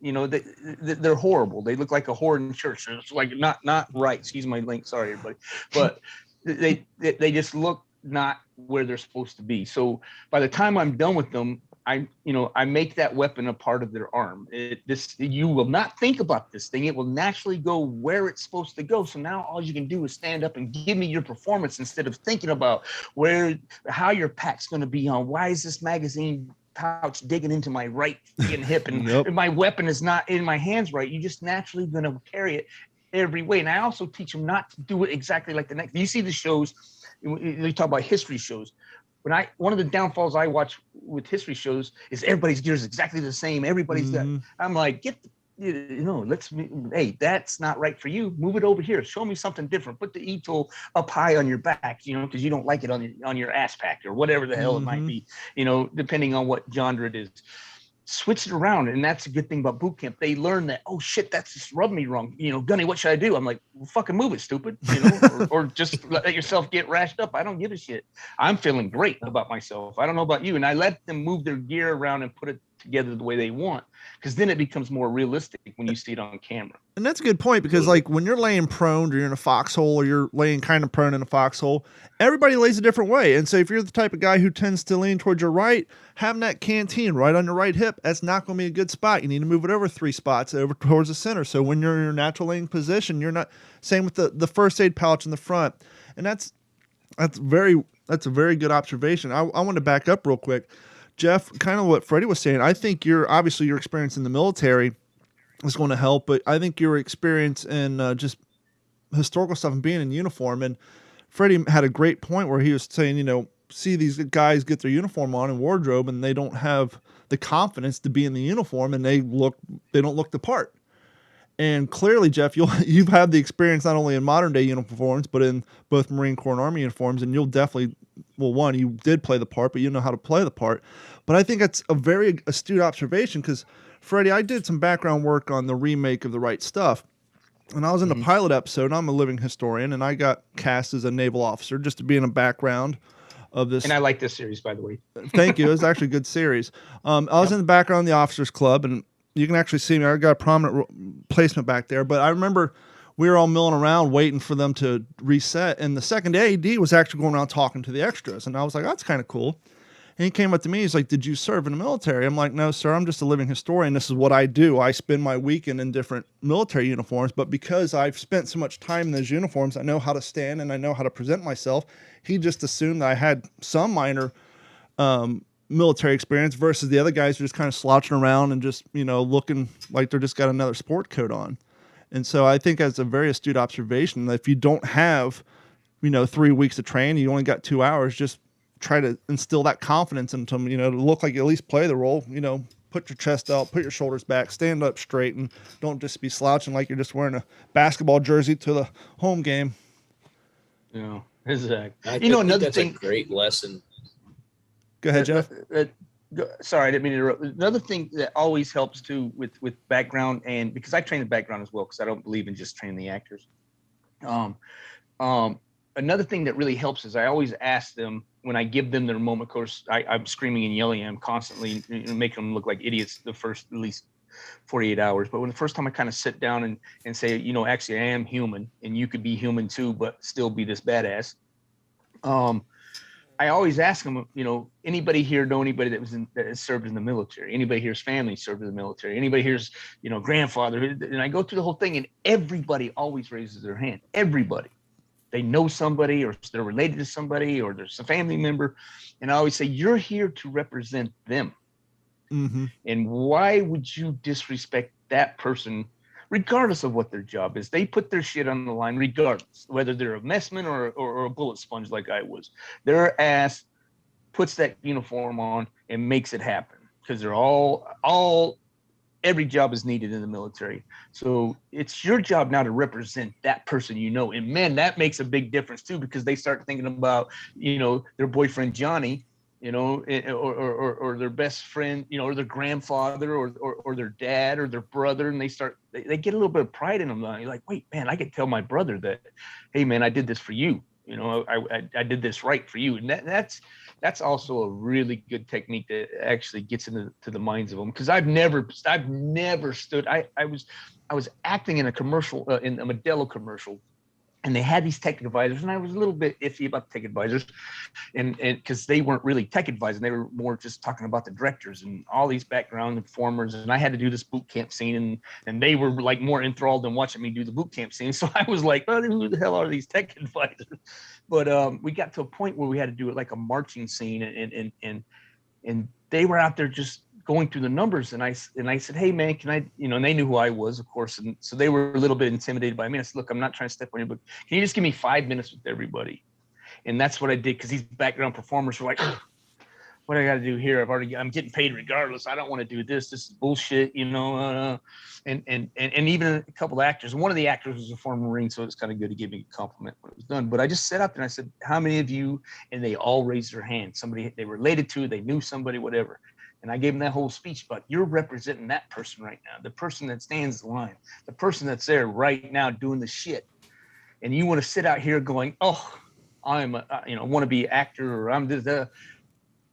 they're horrible. They look like a whore in church. It's like not right. Excuse my link. Sorry, everybody. But they just look not where they're supposed to be. So by the time I'm done with them, I make that weapon a part of their arm. You will not think about this thing. It will naturally go where it's supposed to go. So now all you can do is stand up and give me your performance instead of thinking about how your pack's going to be on. Why is this magazine pouch digging into my right hip and my weapon is not in my hands right? You're just naturally going to carry it every way. And I also teach them not to do it exactly like the next. You see the shows, they talk about history shows. One of the downfalls I watch with history shows is everybody's gear is exactly the same. Everybody's got. I'm like, hey, that's not right for you. Move it over here. Show me something different. Put the e-tool up high on your back, because you don't like it on your ass pack or whatever the hell it might be. Depending on what genre it is. Switch it around, and that's a good thing about boot camp. They learn that, oh shit, that's just rubbed me wrong. Gunny, what should I do? I'm like, well, fucking move it, stupid. or just let yourself get rashed up. I don't give a shit. I'm feeling great about myself. I don't know about you. And I let them move their gear around and put it together the way they want, because then it becomes more realistic when you see it on camera. And that's a good point, because like when you're laying prone or you're in a foxhole or you're laying kind of prone in a foxhole, everybody lays a different way. And so if you're the type of guy who tends to lean towards your right, having that canteen right on your right hip, that's not going to be a good spot. You need to move it over 3 spots over towards the center. So when you're in your natural laying position, you're not, same with the first aid pouch in the front. And that's a very good observation. I want to back up real quick. Jeff, kind of what Freddie was saying, I think your experience in the military is going to help, but I think your experience in just historical stuff and being in uniform, and Freddie had a great point where he was saying, see these guys get their uniform on in wardrobe and they don't have the confidence to be in the uniform, and they don't look the part. And clearly, Jeff, you've had the experience not only in modern day uniforms, but in both Marine Corps and Army uniforms, and you'll definitely, one, you did play the part, but you know how to play the part. But I think that's a very astute observation, because, Freddie, I did some background work on the remake of The Right Stuff, and I was in the pilot episode, and I'm a living historian, and I got cast as a naval officer just to be in a background of this. And I like this series, by the way. Thank you. It was actually a good series. I was in the background of the Officers Club, and you can actually see me. I got a prominent placement back there. But I remember we were all milling around waiting for them to reset. And the second AD was actually going around talking to the extras. And I was like, that's kind of cool. And he came up to me. He's like, did you serve in the military? I'm like, no, sir. I'm just a living historian. This is what I do. I spend my weekend in different military uniforms. But because I've spent so much time in those uniforms, I know how to stand and I know how to present myself. He just assumed that I had some minor military experience, versus the other guys are just kind of slouching around and just, looking like they're just got another sport coat on. And so I think that's a very astute observation, that if you don't have, 3 weeks to train, you only got 2 hours, just try to instill that confidence into them, to look like you at least play the role, put your chest out, put your shoulders back, stand up straight, and don't just be slouching like you're just wearing a basketball jersey to the home game. Yeah, exactly. Another that's thing, a great lesson. Go ahead, Jeff. Sorry, I didn't mean to interrupt. Another thing that always helps too with background, and because I train in background as well, because I don't believe in just training the actors. Um, Another thing that really helps is I always ask them when I give them their moment. Of course, I'm screaming and yelling at them constantly, making them look like idiots the first at least 48 hours. But when the first time I kind of sit down and say, you know, actually I am human and you could be human too, but still be this badass. I always ask them, you know, anybody here know anybody that has served in the military? Anybody here's family served in the military? Anybody here's, you know, grandfather? And I go through the whole thing, and everybody always raises their hand. Everybody. They know somebody, or they're related to somebody, or there's a family member. And I always say, you're here to represent them. Mm-hmm. And why would you disrespect that person, regardless of what their job is? They put their shit on the line, regardless, whether they're a messman or a bullet sponge like I was. Their ass puts that uniform on and makes it happen, because they're all every job is needed in the military. So it's your job now to represent that person, you know. And man, that makes a big difference too, because they start thinking about, you know, their boyfriend Johnny, you know, or their best friend, you know, or their grandfather, or their dad, or their brother, and they get a little bit of pride in them. You're like, wait, man, I could tell my brother that, hey, man, I did this for you. You know, I did this right for you, and that's also a really good technique that actually gets into the minds of them. Because I've never stood. I was acting in a commercial, in a Modelo commercial. And they had these tech advisors, and I was a little bit iffy about the tech advisors, and because they weren't really tech advisors, they were more just talking about the directors and all these background informers. And I had to do this boot camp scene, and they were like more enthralled than watching me do the boot camp scene. So I was like, oh, who the hell are these tech advisors? But we got to a point where we had to do it like a marching scene, and they were out there just going through the numbers, and I said, hey man, can I, you know, and they knew who I was, of course, and so they were a little bit intimidated by me. I said, look, I'm not trying to step on you, but can you just give me 5 minutes with everybody? And that's what I did, because these background performers were like, what I got to do here? I'm getting paid regardless. I don't want to do this. This is bullshit, you know. And even a couple of actors. And one of the actors was a former Marine, so it's kind of good to give me a compliment when it was done. But I just sat up and I said, how many of you? And they all raised their hand. Somebody they related to, they knew somebody, whatever. And I gave them that whole speech, but you're representing that person right now, the person that stands the line, the person that's there right now doing the shit. And you want to sit out here going, oh, I'm want to be an actor, or I'm this.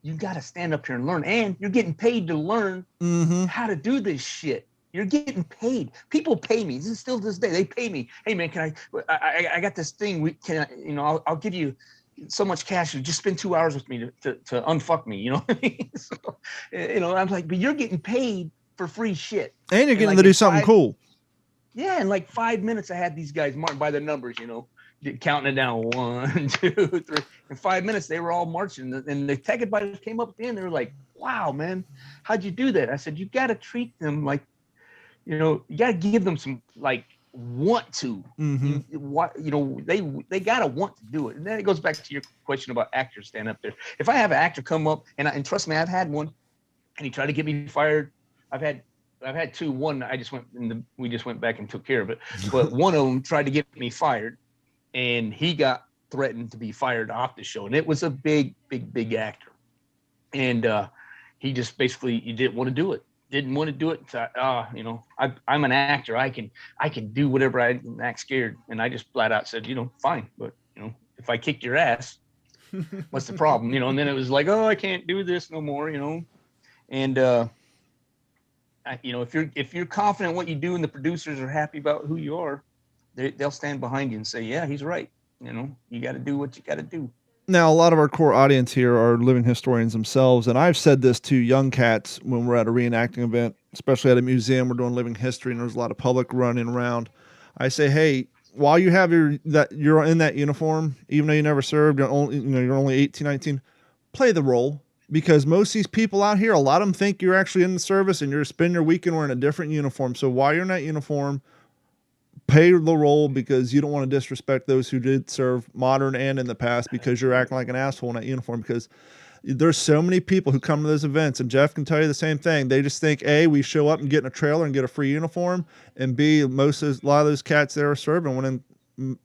You got to stand up here and learn. And you're getting paid to learn how to do this shit. You're getting paid. People pay me. This is still this day. They pay me. Hey man, can I got this thing. I'll give you so much cash. You just spend 2 hours with me to unfuck me. You know what I mean? So, you know, I'm like, but you're getting paid for free shit. And you're getting to do something cool. Yeah. In like 5 minutes, I had these guys marked by the numbers, you know, counting it down 1, 2, 3. In 5 minutes, they were all marching. And the tech advisors came up at the end. They were like, wow, man, how'd you do that? I said, you got to treat them like, you know, you got to give them some like want to. They got to want to do it. And then it goes back to your question about actors standing up there. If I have an actor come up, and trust me, I've had one, and he tried to get me fired. I've had two. One, we just went back and took care of it. But one of them tried to get me fired, and he got threatened to be fired off the show. And it was a big actor. And he just basically, he didn't want to do it. So, you know, I'm an actor. I can do whatever. I act scared. And I just flat out said, you know, fine. But, you know, if I kicked your ass, what's the problem? You know, and then it was like, oh, I can't do this no more, you know. And, you know, if you're confident in what you do and the producers are happy about who you are, they'll stand behind you and say, yeah, he's right. You know, you got to do what you got to do. Now, a lot of our core audience here are living historians themselves, and I've said this to young cats when we're at a reenacting event, especially at a museum. We're doing living history, and there's a lot of public running around. I say, hey, while you have you're in that uniform, even though you never served, you're only 18, 19, play the role, because most of these people out here, a lot of them think you're actually in the service, and you're spending your weekend wearing a different uniform. So while you're in that uniform, pay the role, because you don't want to disrespect those who did serve modern and in the past, because you're acting like an asshole in that uniform. Because there's so many people who come to those events, and Jeff can tell you the same thing. They just think, A, we show up and get in a trailer and get a free uniform, and B, a lot of those cats there are serving. When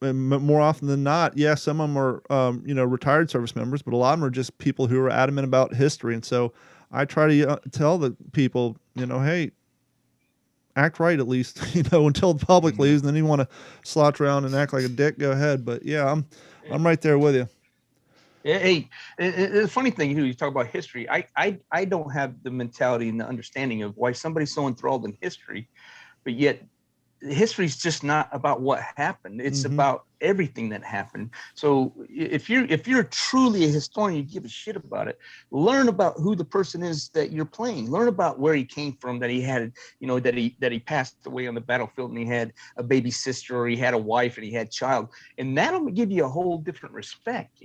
more often than not, yeah, some of them are retired service members, but a lot of them are just people who are adamant about history. And so I try to tell the people, you know, hey, act right at least, until the public leaves, and then you want to slouch around and act like a dick, go ahead. But yeah, I'm right there with you. Hey, the funny thing, you talk about history. I don't have the mentality and the understanding of why somebody's so enthralled in history, but yet history is just not about what happened. It's about everything that happened. So if you're truly a historian, you give a shit about it. Learn about who the person is that you're playing. Learn about where he came from, that he had, that he passed away on the battlefield and he had a baby sister, or he had a wife and he had child, and that'll give you a whole different respect.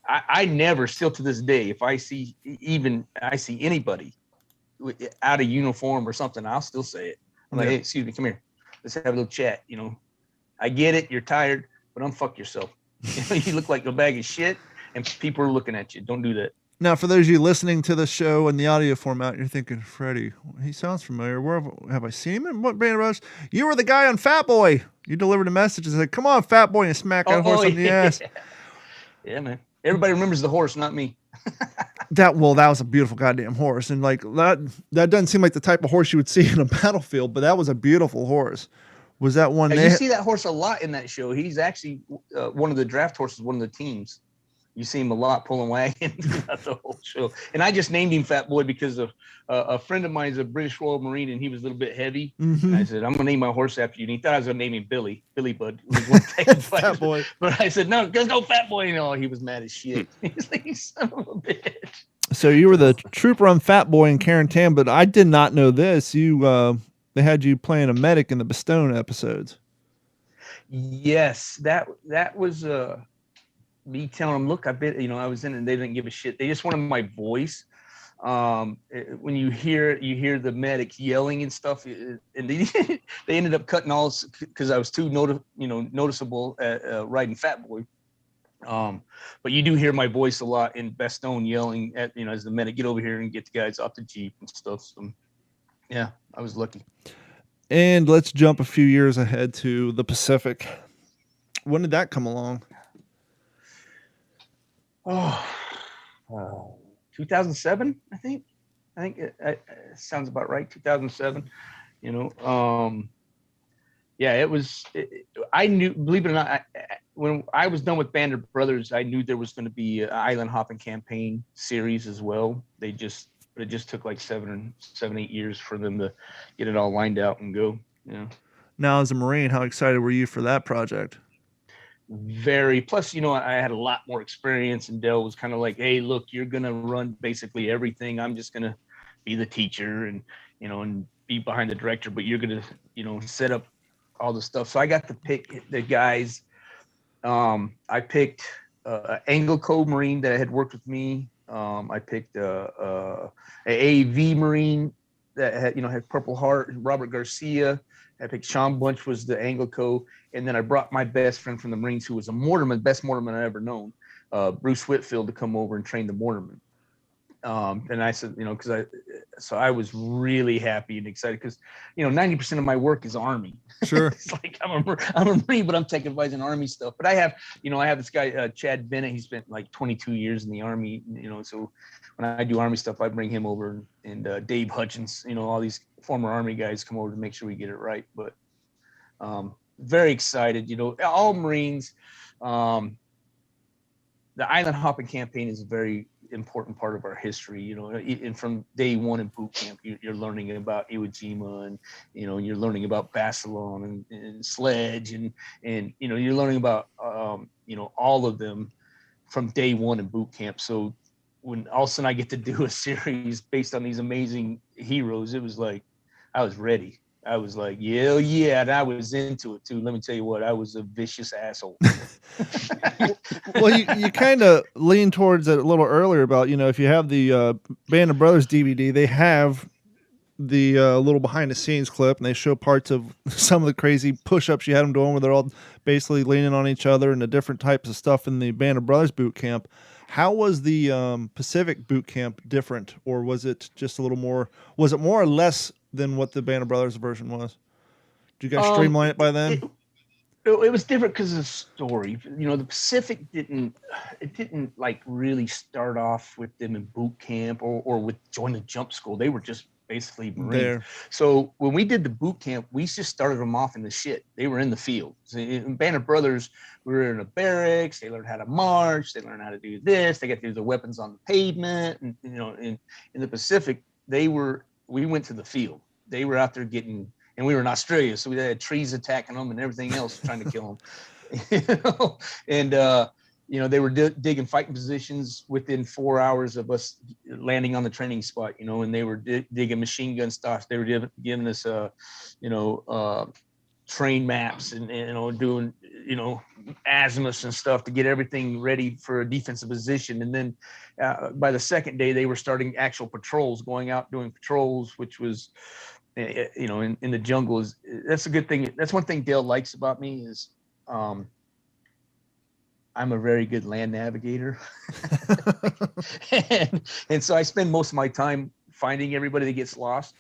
I never, still to this day, if I see anybody out of uniform or something, I'll still say it. I'm like, hey, excuse me, come here. Let's have a little chat. I get it. You're tired, but unfuck yourself. You look like a bag of shit and people are looking at you. Don't do that. Now, for those of you listening to the show in the audio format, you're thinking, Freddie, he sounds familiar. Where have I seen him in? What Band of Brothers? You were the guy on Fat Boy. You delivered a message and said, come on, Fat Boy, and smack that horse on the ass. Yeah, man. Everybody remembers the horse, not me. That was a beautiful goddamn horse, and like that doesn't seem like the type of horse you would see in a battlefield, but that was a beautiful horse. Was that one? You see that horse a lot in that show. He's actually one of the draft horses, one of the teams. You see him a lot pulling wagons throughout the whole show. And I just named him Fat Boy because of a friend of mine is a British Royal Marine, and he was a little bit heavy. And I said, I'm gonna name my horse after you. And he thought I was gonna name him Billy Bud. Fat Boy. But I said, no, let's go Fat Boy. He was mad as shit. He's like, you son of a bitch. So you were the trooper on Fat Boy in Karen Tam, but I did not know this. They had you playing a medic in the Bastogne episodes. Yes, that was me telling them, look, I was in it and they didn't give a shit. They just wanted my voice. When you hear the medics yelling and stuff, and they ended up cutting all because I was too noticeable at riding Fat Boy. But you do hear my voice a lot in Bastogne yelling at, as the medic, get over here and get the guys off the Jeep and stuff. So yeah, I was lucky. And let's jump a few years ahead to the Pacific. When did that come along? 2007, I think it sounds about right. 2007, yeah, it was. I knew, believe it or not, when I was done with Band of Brothers, I knew there was going to be an Island Hopping Campaign series as well. It just took like 7-8 years for them to get it all lined out and go. Now, as a Marine, how excited were you for that project? Very. Plus, I had a lot more experience, and Dell was kind of like, hey, look, you're going to run basically everything. I'm just going to be the teacher and, and be behind the director, but you're going to, set up all the stuff. So I got to pick the guys. I picked an Anglo Marine that had worked with me. I picked a AV Marine that had Purple Heart, Robert Garcia. I picked Sean Bunch was the Anglo, and then I brought my best friend from the Marines, who was a mortarman, best mortarman I ever known, Bruce Whitfield, to come over and train the mortarman. And I said, so I was really happy and excited because, 90% of my work is Army. Sure. It's like I'm a Marine, but I'm taking advice on Army stuff. But I have this guy, Chad Bennett. He spent like 22 years in the Army, so when I do Army stuff, I bring him over, and Dave Hutchins, all these former Army guys come over to make sure we get it right. But very excited, all Marines. The Island Hopping Campaign is a very important part of our history, and from day one in boot camp, you're learning about Iwo Jima, and you're learning about Barcelona and Sledge, and you're learning about all of them from day one in boot camp. So when all of a sudden I get to do a series based on these amazing heroes, it was like I was ready. I was like, yeah, and I was into it too. Let me tell you what, I was a vicious asshole. Well, you kind of lean towards it a little earlier about, if you have the Band of Brothers DVD, they have the little behind the scenes clip, and they show parts of some of the crazy push-ups you had them doing where they're all basically leaning on each other and the different types of stuff in the Band of Brothers boot camp. How was the Pacific boot camp different, or was it just a little more, was it more or less than what the Band of Brothers version was? Did you guys streamline it by then? It was different because of the story. The Pacific didn't like really start off with them in boot camp or with join the jump school. They were just basically Marines. There. So when we did the boot camp, we just started them off in the shit. They were in the field. So in Band of Brothers, we were in a barracks. They learned how to march. They learned how to do this. They got to do the weapons on the pavement. And, you know, in the Pacific, we went to the field. They were out there getting, and we were in Australia, so we had trees attacking them and everything else trying to kill them. You know? And, you know, they were digging fighting positions within 4 hours of us landing on the training spot, you know, and they were digging machine gun stocks. They were giving us, you know, train maps and, you know, doing, you know, azimuths and stuff to get everything ready for a defensive position. And then by the second day, they were starting actual patrols, going out doing patrols, which was, you know, in the jungle. That's a good thing. That's one thing Dale likes about me is, I'm a very good land navigator. and so I spend most of my time finding everybody that gets lost.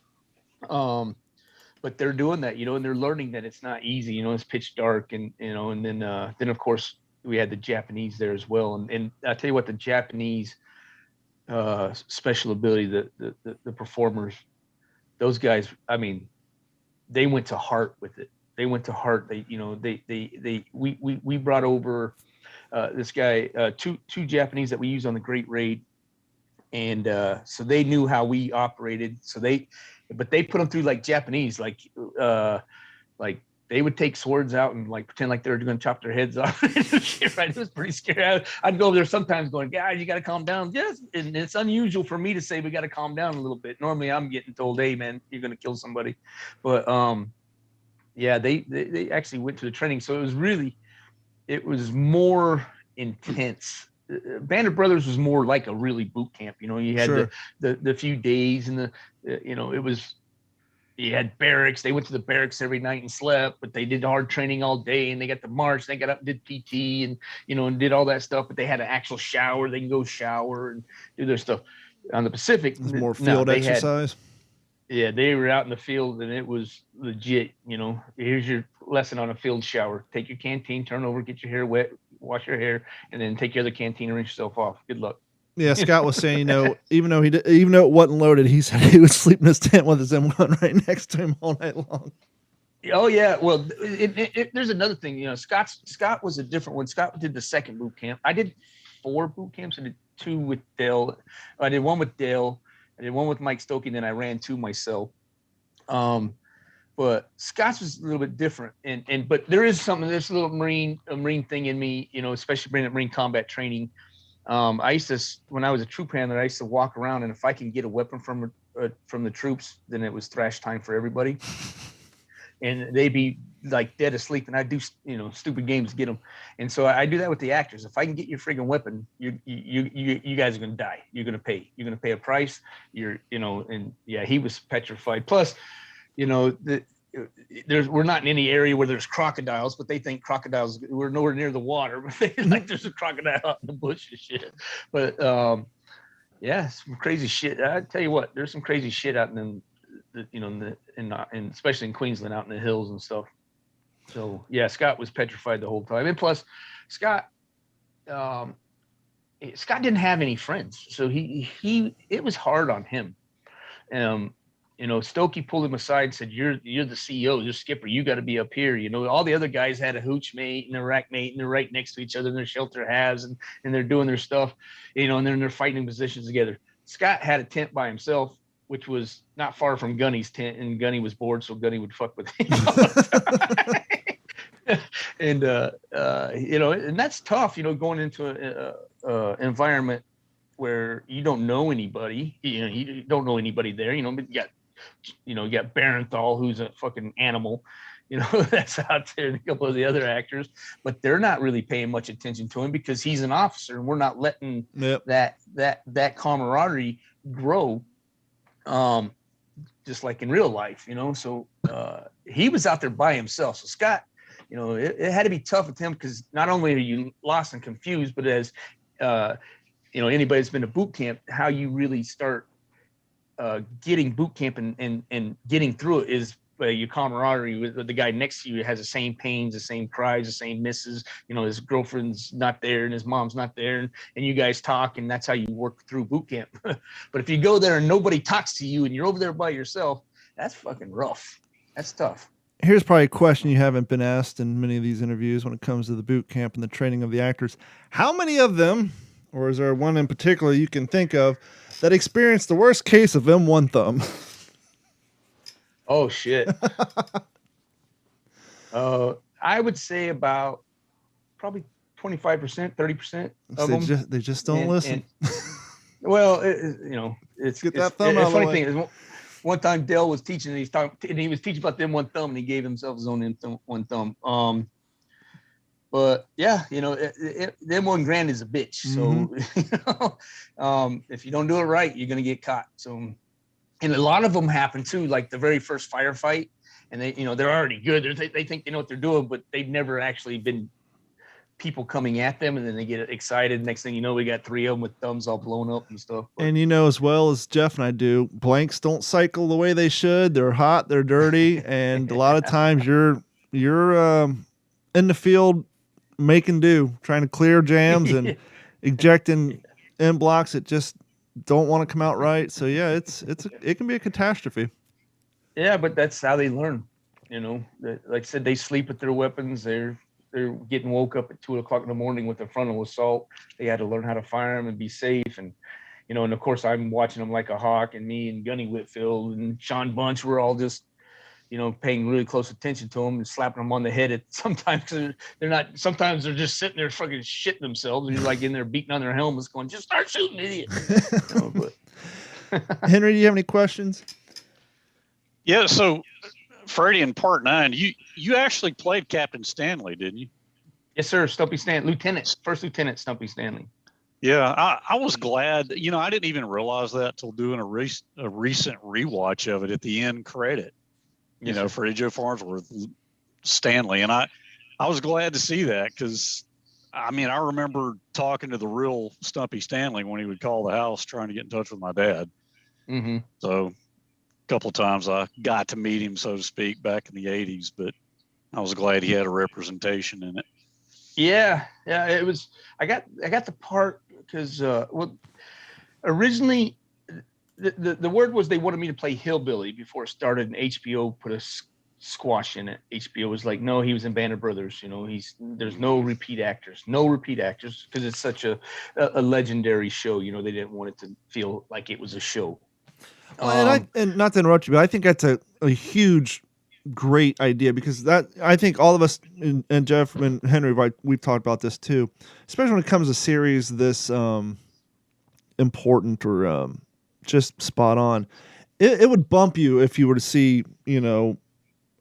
But they're doing that, you know, and they're learning that it's not easy, you know, it's pitch dark and, you know, and then of course we had the Japanese there as well. And I tell you what, the Japanese special ability, the performers, those guys, I mean, they went to heart with it. They went to heart. They, you know, we brought over, this guy, two Japanese that we used on the Great Raid. And so they knew how we operated. But they put them through like Japanese, like they would take swords out and like pretend like they were going to chop their heads off. Right? It was pretty scary. I'd go over there sometimes going, guys, you got to calm down. Yes. And it's unusual for me to say, we got to calm down a little bit. Normally I'm getting told, hey man, you're going to kill somebody. But yeah, they actually went to the training. So it was more intense. Band of Brothers was more like a really boot camp. You know, you had Sure. the few days and you know, you had barracks. They went to the barracks every night and slept, but they did hard training all day and they got to march. They got up and did PT and, you know, and did all that stuff, but they had an actual shower. They can go shower and do their stuff. On the Pacific, It's more field exercise. Yeah, they were out in the field and it was legit. You know, here's your lesson on a field shower. Take your canteen, turn over, get your hair wet, wash your hair, and then take your other canteen and rinse yourself off. Good luck. Yeah, Scott was saying, you know, even though it wasn't loaded, he said he would sleep in his tent with his M1 right next to him all night long. Oh yeah, well, there's another thing. You know, Scott was a different one. Scott did the second boot camp. I did 4 boot camps. I did 2 with Dale. I did 1 with Dale. I did 1 with Mike Stokey, and then I ran 2 myself. But Scott's was a little bit different, but there is something. There's a little Marine thing in me, you know, especially bringing up Marine combat training. I used to, when I was a troop handler, I used to walk around, and if I can get a weapon from the troops, then it was thrash time for everybody. And they'd be like dead asleep, and I'd do, you know, stupid games to get them. And so I do that with the actors. If I can get your friggin' weapon, you guys are gonna die. You're gonna pay. You're gonna pay a price. You know, and yeah, he was petrified. Plus, you know, we're not in any area where there's crocodiles, but they think crocodiles. We're nowhere near the water, but they like there's a crocodile out in the bush and shit. But yeah, some crazy shit. I tell you what, there's some crazy shit out in you know, in especially in Queensland, out in the hills and stuff. So yeah, Scott was petrified the whole time, and plus, Scott didn't have any friends, so it was hard on him. You know, Stokey pulled him aside and said, "You're the CEO, you're skipper. You got to be up here." You know, all the other guys had a hooch mate and a rack mate, and they're right next to each other in their shelter halves, and they're doing their stuff. You know, and they're in their fighting positions together. Scott had a tent by himself, which was not far from Gunny's tent, and Gunny was bored, so Gunny would fuck with him all the time. And you know, and that's tough, you know, going into an environment where you don't know anybody. You know, you don't know anybody there. You know, but you got Barenthal, who's a fucking animal. You know, that's out there, and a couple of the other actors, but they're not really paying much attention to him because he's an officer, and we're not letting that camaraderie grow. Just like in real life, you know. So he was out there by himself. So Scott, you know, it had to be tough with him because not only are you lost and confused, but as you know, anybody that's been to boot camp, how you really start getting boot camp and getting through it is your camaraderie with the guy next to you has the same pains, the same cries, the same misses. You know, his girlfriend's not there and his mom's not there, and you guys talk, and that's how you work through boot camp. But if you go there and nobody talks to you and you're over there by yourself, that's fucking rough. That's tough. Here's probably a question you haven't been asked in many of these interviews when it comes to the boot camp and the training of the actors. How many of them, or is there one in particular you can think of, that experienced the worst case of M1 thumb? Oh, shit. I would say about probably 25%, 30% of them. They just don't listen. Well, you know, it's get that thumb out of the way. Funny thing is, one time Dell was teaching, and he was teaching about the M1 thumb, and he gave himself his own M1 thumb. But yeah, you know, the M1 Grand is a bitch. So, if you don't do it right, you're gonna get caught. So, and a lot of them happen too, like the very first firefight, and they're already good. They think they know what they're doing, but they've never actually been people coming at them, and then they get excited. Next thing you know, we got 3 of them with thumbs all blown up and stuff. But, and you know, as well as Jeff and I do, blanks don't cycle the way they should. They're hot, they're dirty, and a lot of times you're in the field making do, trying to clear jams and ejecting end blocks that just don't want to come out right. So yeah, it can be a catastrophe. Yeah, but that's how they learn. You know, like I said, they sleep with their weapons. They're getting woke up at 2:00 in the morning with a frontal assault. They had to learn how to fire them and be safe. And, you know, and of course I'm watching them like a hawk, and me and Gunny Whitfield and Sean Bunch, we're all just, you know, paying really close attention to them and slapping them on the head. Sometimes they're just sitting there fucking shitting themselves. And you're like in there beating on their helmets going, just start shooting, idiot. You know, but Henry, do you have any questions? Yeah. So Freddie, in part 9, you actually played Captain Stanley, didn't you? Yes, sir. Stumpy Stanley, First Lieutenant Stumpy Stanley. Yeah, I was glad. You know, I didn't even realize that till doing a recent rewatch of it at the end credit. You know, Freddie Joe Farnsworth, Stanley. And I was glad to see that because, I mean, I remember talking to the real Stumpy Stanley when he would call the house trying to get in touch with my dad. Mm-hmm. So a couple of times I got to meet him, so to speak, back in the 80s, but I was glad he had a representation in it. Yeah, it was. I got the part because originally the word was they wanted me to play hillbilly before it started, and HBO put a squash in it. HBO was like, no, he was in Band of Brothers. You know, there's no repeat actors because it's such a legendary show. You know, they didn't want it to feel like it was a show. Well, and not to interrupt you, but I think that's a huge, great idea because I think all of us and Jeff and Henry, we've talked about this too, especially when it comes to series this important or just spot on. It would bump you if you were to see, you know,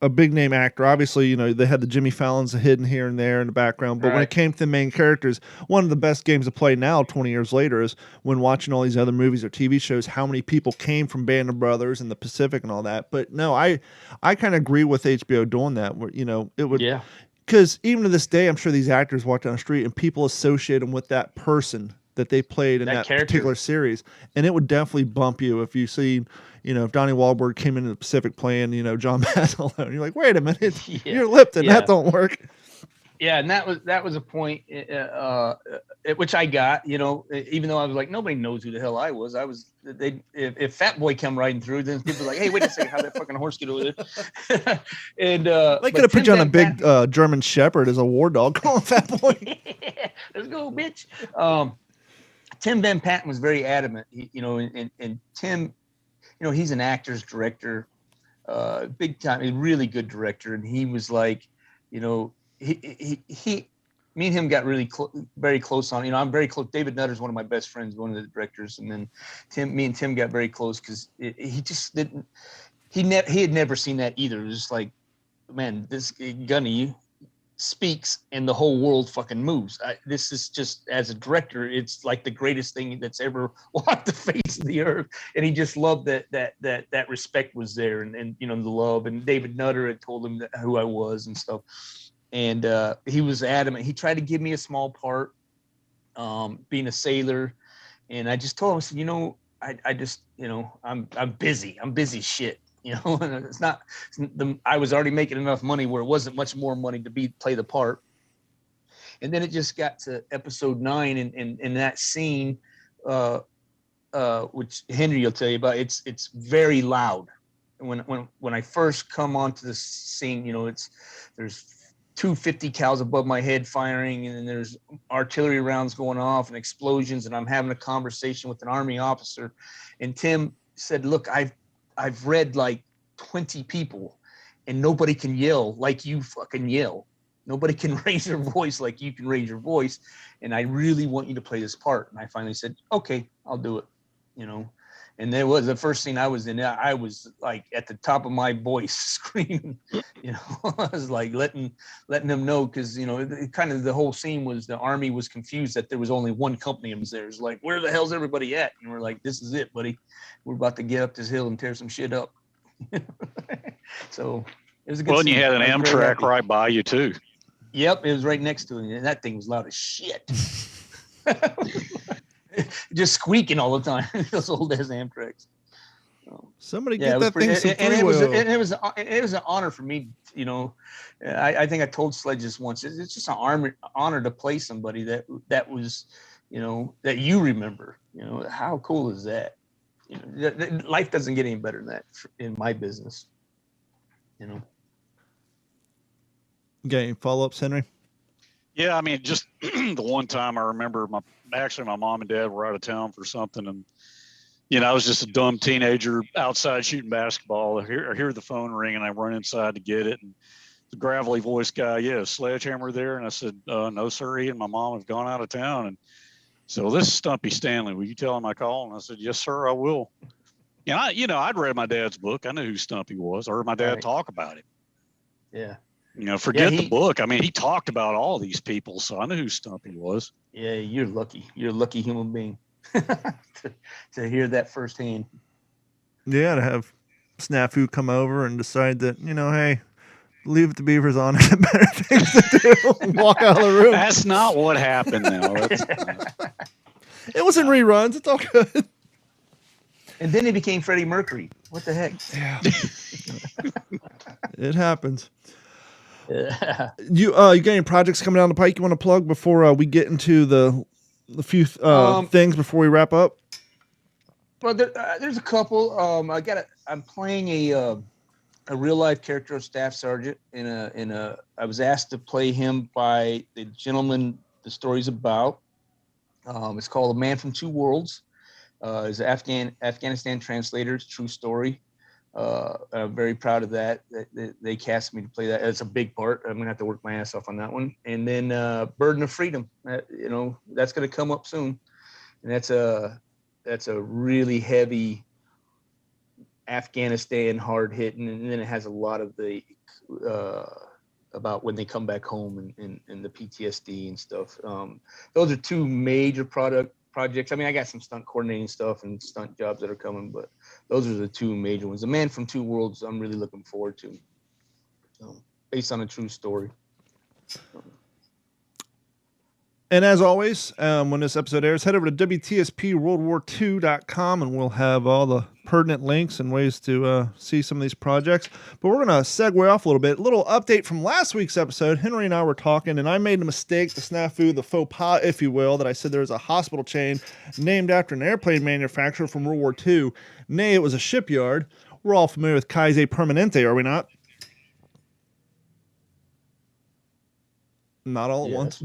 a big name actor. Obviously, you know, they had the Jimmy Fallons hidden here and there in the background, but when it came to the main characters, one of the best games to play now, 20 years later, is when watching all these other movies or TV shows, how many people came from Band of Brothers and the Pacific and all that. But no, I kind of agree with HBO doing that, where, you know, it would, because even to this day, I'm sure these actors walk down the street and people associate them with that person that they played in that particular series. And it would definitely bump you if you see, you know, if Donnie Wahlberg came into the Pacific playing, you know, John Basil, you're like, wait a minute, you're Lipton, that don't work. Yeah, and that was a point which I got, you know, even though I was like, nobody knows who the hell I was. If Fat Boy come riding through, then people were like, hey, wait a second, how'd that fucking horse get over there? And they could have put you on a big German Shepherd as a war dog. Come on, Fat Boy. Let's go, bitch. Tim Van Patten was very adamant, you know, and Tim, you know, he's an actor's director, big time, a really good director. And he was like, you know, he me and him got really very close on, you know, I'm very close. David Nutter's one of my best friends, one of the directors. And then me and Tim got very close because he just didn't, he had never seen that either. It was just like, man, this Gunny speaks and the whole world fucking moves. This is just, as a director, it's like the greatest thing that's ever walked the face of the earth. And he just loved that respect was there, and you know, the love. And David Nutter had told him who I was and stuff. And he was adamant. He tried to give me a small part, being a sailor. And I just told him, I said, you know, I just, you know, I'm busy. I'm busy shit. you know, and it's not, I was already making enough money where it wasn't much more money to play the part. And then it just got to episode 9 and that scene, which Henry will tell you about, it's very loud. When I first come onto the scene, you know, there's 250 cals above my head firing, and then there's artillery rounds going off and explosions, and I'm having a conversation with an Army officer, and Tim said, look, I've read like 20 people, and nobody can yell like you fucking yell. Nobody can raise their voice like you can raise your voice, and I really want you to play this part. And I finally said, okay, I'll do it, you know. And there was the first scene I was in. I was like at the top of my voice screaming, you know. I was like letting them know, because, you know, it kind of the whole scene was the Army was confused that there was only one company that was there. It's like, where the hell's everybody at? And we're like, this is it, buddy. We're about to get up this hill and tear some shit up. So it was a good Well, and scene. you had an I was very Amtrak happy. right by you too. Yep, it was right next to it, and that thing was loud as shit. Just squeaking all the time. Those old ass Amtrak's. Somebody Yeah, get that thing some it was an honor for me. You know, I think I told Sledge this once. It's just an honor to play somebody that was, you know, that you remember. You know, how cool is that? You know, life doesn't get any better than that in my business. You know. Okay, follow-ups, Henry? Yeah, I mean, just the one time I remember my mom and dad were out of town for something, and you know, I was just a dumb teenager outside shooting basketball. I hear the phone ring, and I run inside to get it, and the gravelly voice guy, yeah, Sledgehammer there, and I said, no, sir, he and my mom have gone out of town, and so this is Stumpy Stanley. Will you tell him I called? And I said, yes, sir, I will. And I'd read my dad's book. I knew who Stumpy was. I heard my dad talk about him. Yeah. You know, forget the book. I mean, he talked about all these people, so I knew who Stumpy was. Yeah, you're lucky. You're a lucky human being to hear that firsthand. Yeah, to have Snafu come over and decide that, you know, hey, leave the Beavers on. Better things to do. Walk out of the room. That's not what happened, though. It was in reruns. It's all good. And then he became Freddie Mercury. What the heck? Yeah. It happens. Yeah. You got any projects coming down the pike you want to plug before we get into the few things before we wrap up? Well, there's a couple. I'm playing a real life character of Staff Sergeant I was asked to play him by the gentleman the story's about. It's called A Man from Two Worlds. It's an Afghanistan translator. It's a true story. I'm very proud of that. They cast me to play that. It's a big part. I'm gonna have to work my ass off on that one. And then Burden of Freedom. You know, that's gonna come up soon. And that's a really heavy Afghanistan hard hitting, and then it has a lot of the about when they come back home and the PTSD and stuff. Those are two major projects. I mean, I got some stunt coordinating stuff and stunt jobs that are coming, but those are the two major ones. The Man from Two Worlds, I'm really looking forward to. Based on a true story. And as always, when this episode airs, head over to WTSPWWWII.com and we'll have all the pertinent links and ways to see some of these projects. But we're going to segue off a little bit. A little update from last week's episode. Henry and I were talking, and I made a mistake, the snafu, the faux pas, if you will, that I said there was a hospital chain named after an airplane manufacturer from World War II. Nay, it was a shipyard. We're all familiar with Kaiser Permanente, are we not? Not all at once.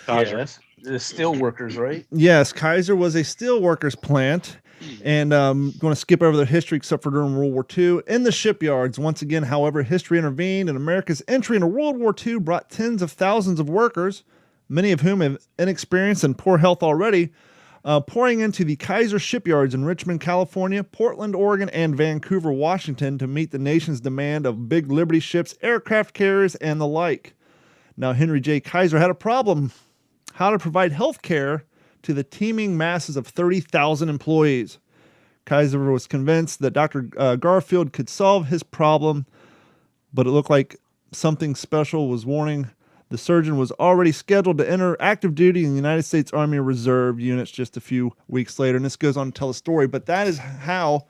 Kaiser. The steel workers, right? Yes, Kaiser was a steel workers plant. And I'm going to skip over the history except for during World War II. In the shipyards, once again, however, history intervened, and America's entry into World War II brought tens of thousands of workers, many of whom have inexperience and poor health already, pouring into the Kaiser shipyards in Richmond, California, Portland, Oregon, and Vancouver, Washington to meet the nation's demand of big Liberty ships, aircraft carriers, and the like. Now, Henry J. Kaiser had a problem: how to provide health care to the teeming masses of 30,000 employees. Kaiser was convinced that Dr. Garfield could solve his problem, but it looked like something special was warning. The surgeon was already scheduled to enter active duty in the United States Army Reserve units just a few weeks later. And this goes on to tell a story, but that is how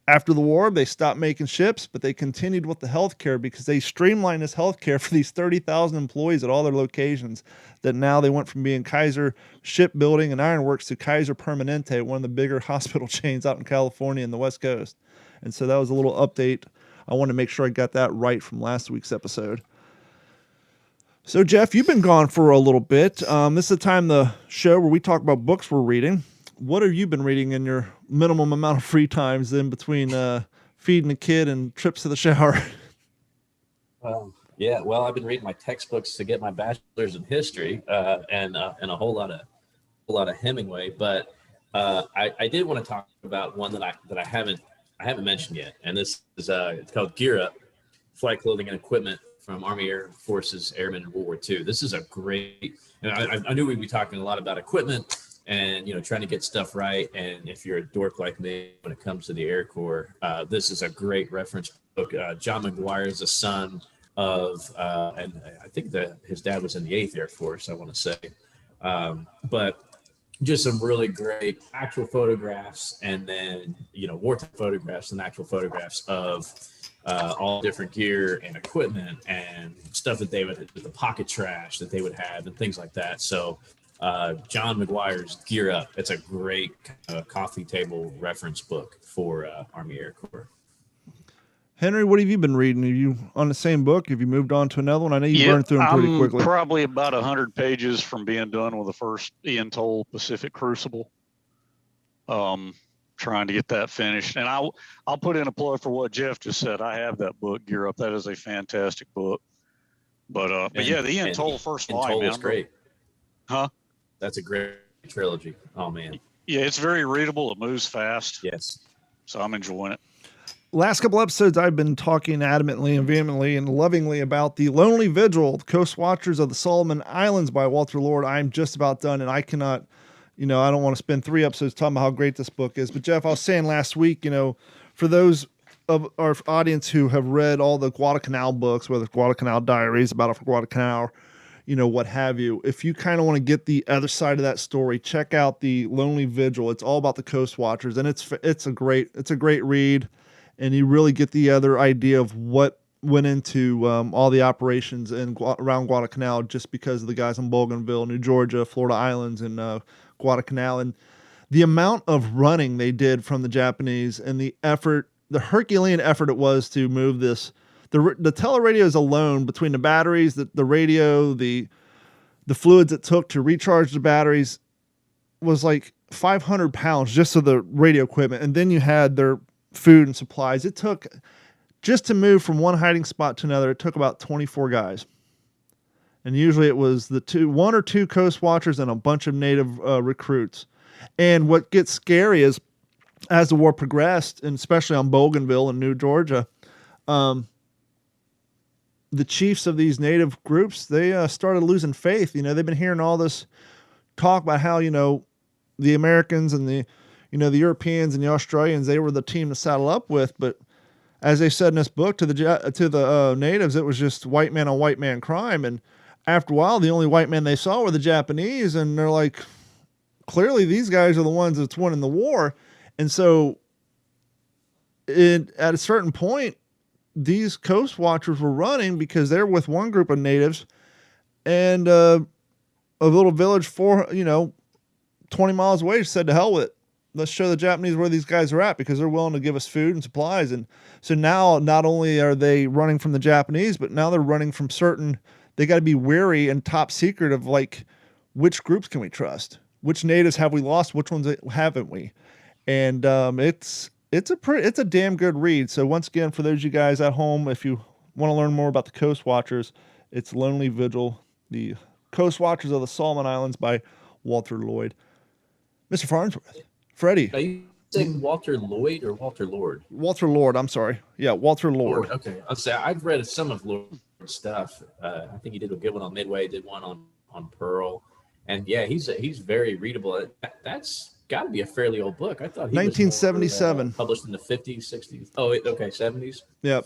After the war, they stopped making ships, but they continued with the healthcare because they streamlined this healthcare for these 30,000 employees at all their locations. That now they went from being Kaiser Shipbuilding and Ironworks to Kaiser Permanente, one of the bigger hospital chains out in California and the West Coast. And so that was a little update. I wanted to make sure I got that right from last week's episode. So, Jeff, you've been gone for a little bit. This is the time of the show where we talk about books we're reading. What have you been reading in your minimum amount of free times in between feeding a kid and trips to the shower? Yeah, well, I've been reading my textbooks to get my bachelor's in history and a whole lot of Hemingway. But I did want to talk about one that I haven't mentioned yet, and this is it's called Gear Up: Flight Clothing and Equipment from Army Air Forces Airmen in World War II. This is a great. I knew we'd be talking a lot about equipment and trying to get stuff right. And if you're a dork like me when it comes to the Air Corps, this is a great reference book. John McGuire is the son of, and I think that his dad was in the 8th Air Force, I want to say. But just some really great actual photographs, and then, wartime photographs and actual photographs of all different gear and equipment and stuff that they would, the pocket trash that they would have and things like that. So John McGuire's Gear Up. It's a great coffee table reference book for Army Air Corps. Henry, what have you been reading? Are you on the same book? Have you moved on to another one? I know you burned through them pretty quickly. Probably about 100 pages from being done with the first Ian Toll Pacific Crucible. Trying to get that finished. And I'll put in a plug for what Jeff just said. I have that book, Gear Up. That is a fantastic book. But yeah, the Ian Toll first volume. Toll is great. Huh? That's a great trilogy. Oh, man. Yeah, it's very readable. It moves fast. Yes. So I'm enjoying it. Last couple episodes, I've been talking adamantly and vehemently and lovingly about The Lonely Vigil, Coast Watchers of the Solomon Islands by Walter Lord. I'm just about done, and I cannot, I don't want to spend 3 episodes talking about how great this book is. But, Jeff, I was saying last week, for those of our audience who have read all the Guadalcanal books, whether it's Guadalcanal Diaries, Battle for Guadalcanal, what have you, if you kind of want to get the other side of that story, check out The Lonely Vigil. It's all about the Coast Watchers, and it's a great read. And you really get the other idea of what went into all the operations around Guadalcanal, just because of the guys in Bougainville, New Georgia, Florida Islands, and Guadalcanal. And the amount of running they did from the Japanese and the effort, the Herculean effort it was to move this. The teleradios alone, between the batteries, the radio, the fluids it took to recharge the batteries, was like 500 pounds just of the radio equipment. And then you had their food and supplies. It took, just to move from one hiding spot to another, it took about 24 guys. And usually it was one or two Coast Watchers and a bunch of native recruits. And what gets scary is, as the war progressed, and especially on Bougainville and New Georgia, the chiefs of these native groups, they started losing faith. They've been hearing all this talk about how, the Americans and the Europeans and the Australians, they were the team to saddle up with. But as they said in this book, to the natives, it was just white man on white man crime. And after a while, the only white men they saw were the Japanese. And they're like, clearly these guys are the ones that's winning the war. And so at a certain point, these Coast Watchers were running because they're with one group of natives, and a little village 20 miles away said, to hell with it. Let's show the Japanese where these guys are at, because they're willing to give us food and supplies. And so now not only are they running from the Japanese, but now they're running from they got to be wary and top secret of, like, which groups can we trust? Which natives have we lost? Which ones haven't we? And it's a damn good read. So once again, for those of you guys at home, if you want to learn more about the Coast Watchers, it's Lonely Vigil, the Coast Watchers of the Solomon Islands by Walter Lloyd. Mr. Farnsworth. Freddie. Are you saying Walter Lloyd or Walter Lord? Walter Lord, I'm sorry. Yeah, Walter Lord. Okay. I'll say I've read some of Lord's stuff. I think he did a good one on Midway, did one on Pearl. And yeah, he's very readable. That's got to be a fairly old book. I thought he 1977. was more, published in the 50s, 60s. Oh, okay, 70s. Yeah.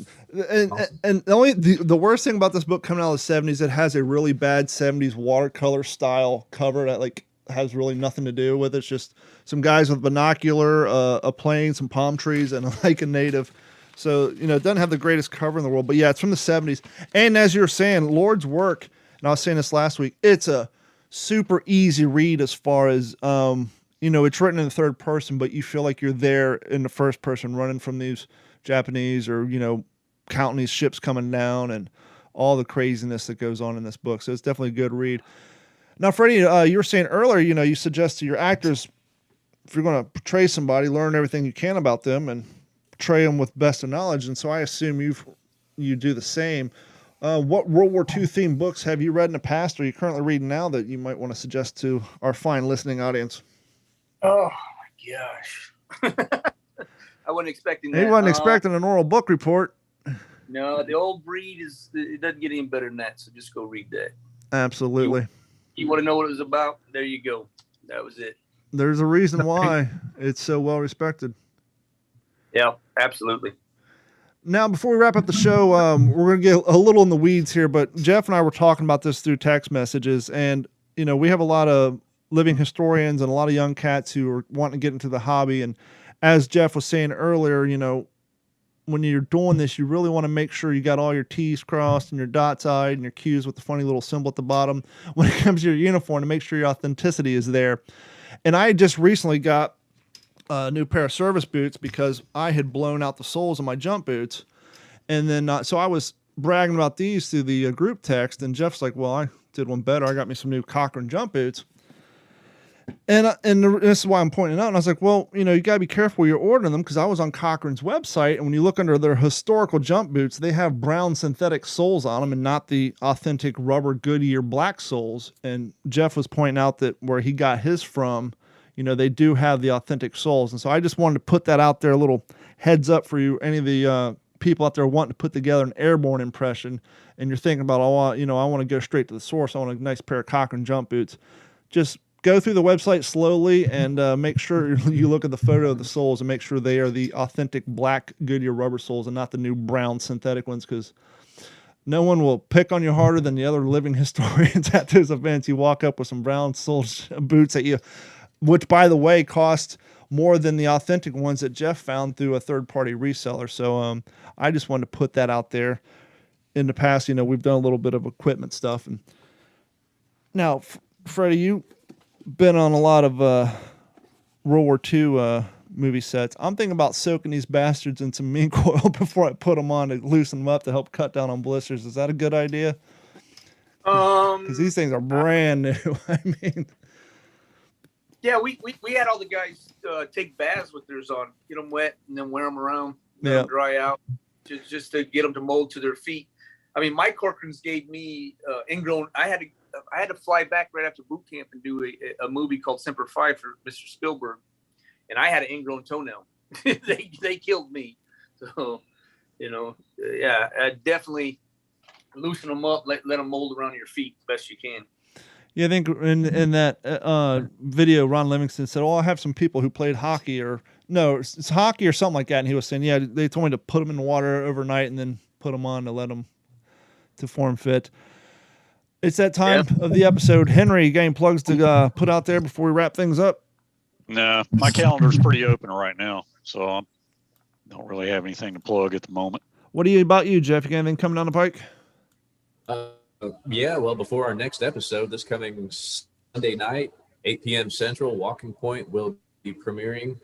And the worst thing about this book coming out of the 70s, it has a really bad 70s watercolor style cover that, like, has really nothing to do with it. It's just some guys with binocular, a plane, some palm trees, and like a native. So, it doesn't have the greatest cover in the world, but yeah, it's from the 70s. And as you were saying, Lord's work, and I was saying this last week, it's a super easy read as far as, it's written in the third person, but you feel like you're there in the first person running from these Japanese or, counting these ships coming down and all the craziness that goes on in this book. So it's definitely a good read. Now, Freddie, you were saying earlier, you suggest to your actors, if you're going to portray somebody, learn everything you can about them and portray them with best of knowledge. And so I assume you do the same. What World War II themed books have you read in the past or are you currently reading now that you might want to suggest to our fine listening audience? Oh my gosh. I wasn't expecting that. He wasn't expecting an oral book report. No, the old breed it doesn't get any better than that. So just go read that. Absolutely. You want to know what it was about? There you go. That was it. There's a reason why it's so well respected. Yeah, absolutely. Now, before we wrap up the show, we're going to get a little in the weeds here, but Jeff and I were talking about this through text messages, and, we have a lot of living historians and a lot of young cats who are wanting to get into the hobby, and as Jeff was saying earlier, when you're doing this, you really want to make sure you got all your T's crossed and your dots I'd and your Q's with the funny little symbol at the bottom when it comes to your uniform to make sure your authenticity is there. And I just recently got a new pair of service boots because I had blown out the soles of my jump boots. And then, so I was bragging about these through the group text, and Jeff's like, well, I did one better. I got me some new Cochrane jump boots. And this is why I'm pointing out. And I was like, well, you got to be careful where you're ordering them because I was on Cochrane's website. And when you look under their historical jump boots, they have brown synthetic soles on them and not the authentic rubber Goodyear black soles. And Jeff was pointing out that where he got his from, they do have the authentic soles. And so I just wanted to put that out there, a little heads up for you, any of the people out there wanting to put together an airborne impression. And you're thinking about, I want to go straight to the source. I want a nice pair of Cochrane jump boots. Just go through the website slowly and make sure you look at the photo of the soles and make sure they are the authentic black Goodyear rubber soles and not the new brown synthetic ones, because no one will pick on you harder than the other living historians at those events. You walk up with some brown sole boots at you, which, by the way, cost more than the authentic ones that Jeff found through a third-party reseller. So I just wanted to put that out there. In the past, we've done a little bit of equipment stuff. And now, Freddie, you been on a lot of World War II movie sets. I'm thinking about soaking these bastards in some mink oil before I put them on to loosen them up to help cut down on blisters. Is that a good idea? Because these things are brand new. I mean, yeah, we had all the guys take baths with theirs on, get them wet, and then wear them around, let them dry out, just to get them to mold to their feet. I mean, my Corcorans gave me ingrown. I had to fly back right after boot camp and do a movie called Semper Fi for Mr. Spielberg, and I had an ingrown toenail. they killed me. So, definitely loosen them up, let them mold around your feet as best you can. Yeah, I think in that video, Ron Livingston said, I have some people who played hockey it's hockey or something like that. And he was saying, yeah, they told me to put them in the water overnight and then put them on to let them to form fit. It's that time of the episode. Henry, you got any plugs to put out there before we wrap things up? No, my calendar's pretty open right now, so I don't really have anything to plug at the moment. What about you, Jeff? You got anything coming down the pike? Yeah, well, before our next episode, this coming Sunday night, 8 p.m. Central, Walking Point will be premiering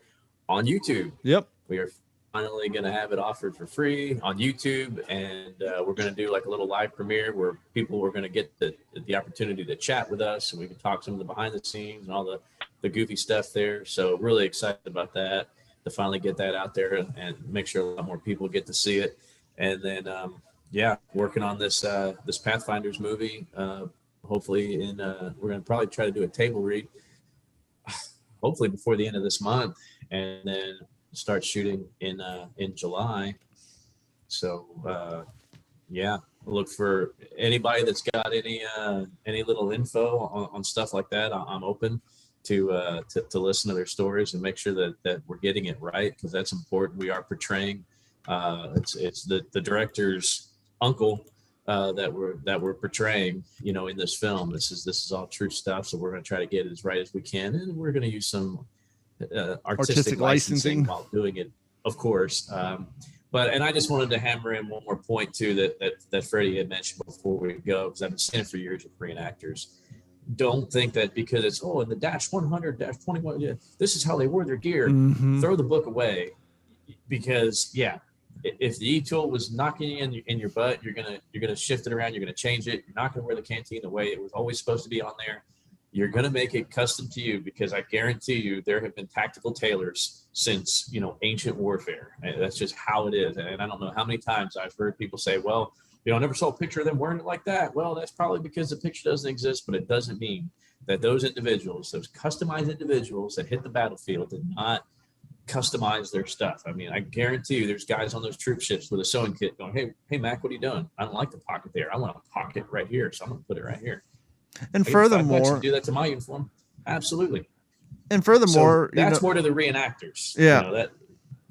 on YouTube. Yep. We are finally going to have it offered for free on YouTube, and we're going to do like a little live premiere where people are going to get the opportunity to chat with us, and we can talk some of the behind the scenes and all the goofy stuff there. So really excited about that, to finally get that out there and make sure a lot more people get to see it. And then working on this Pathfinders movie. Hopefully we're going to probably try to do a table read hopefully before the end of this month, and then start shooting in July. So look for anybody that's got any little info on stuff like that. I'm open to listen to their stories and make sure that we're getting it right, because that's important. We are portraying it's the director's uncle that we're portraying, in this film. This is all true stuff. So we're going to try to get it as right as we can, and we're going to use some artistic licensing while doing it, of course. And I just wanted to hammer in one more point too that Freddie had mentioned before we go, because I've been saying it for years with reenactors. Don't think that because it's in the Dash 100, Dash 21, this is how they wore their gear. Mm-hmm. Throw the book away, because if the E-tool was knocking you in your butt, you're gonna shift it around. You're gonna change it. You're not gonna wear the canteen the way it was always supposed to be on there. You're gonna make it custom to you, because I guarantee you there have been tactical tailors since ancient warfare. And that's just how it is. And I don't know how many times I've heard people say, well, I never saw a picture of them wearing it like that. Well, that's probably because the picture doesn't exist, but it doesn't mean that those individuals, those customized individuals that hit the battlefield, did not customize their stuff. I mean, I guarantee you there's guys on those troop ships with a sewing kit going, hey, Mac, what are you doing? I don't like the pocket there. I want a pocket right here, so I'm going to put it right here. And furthermore, do that to my uniform. Absolutely. And furthermore, so that's more to the reenactors. Yeah. That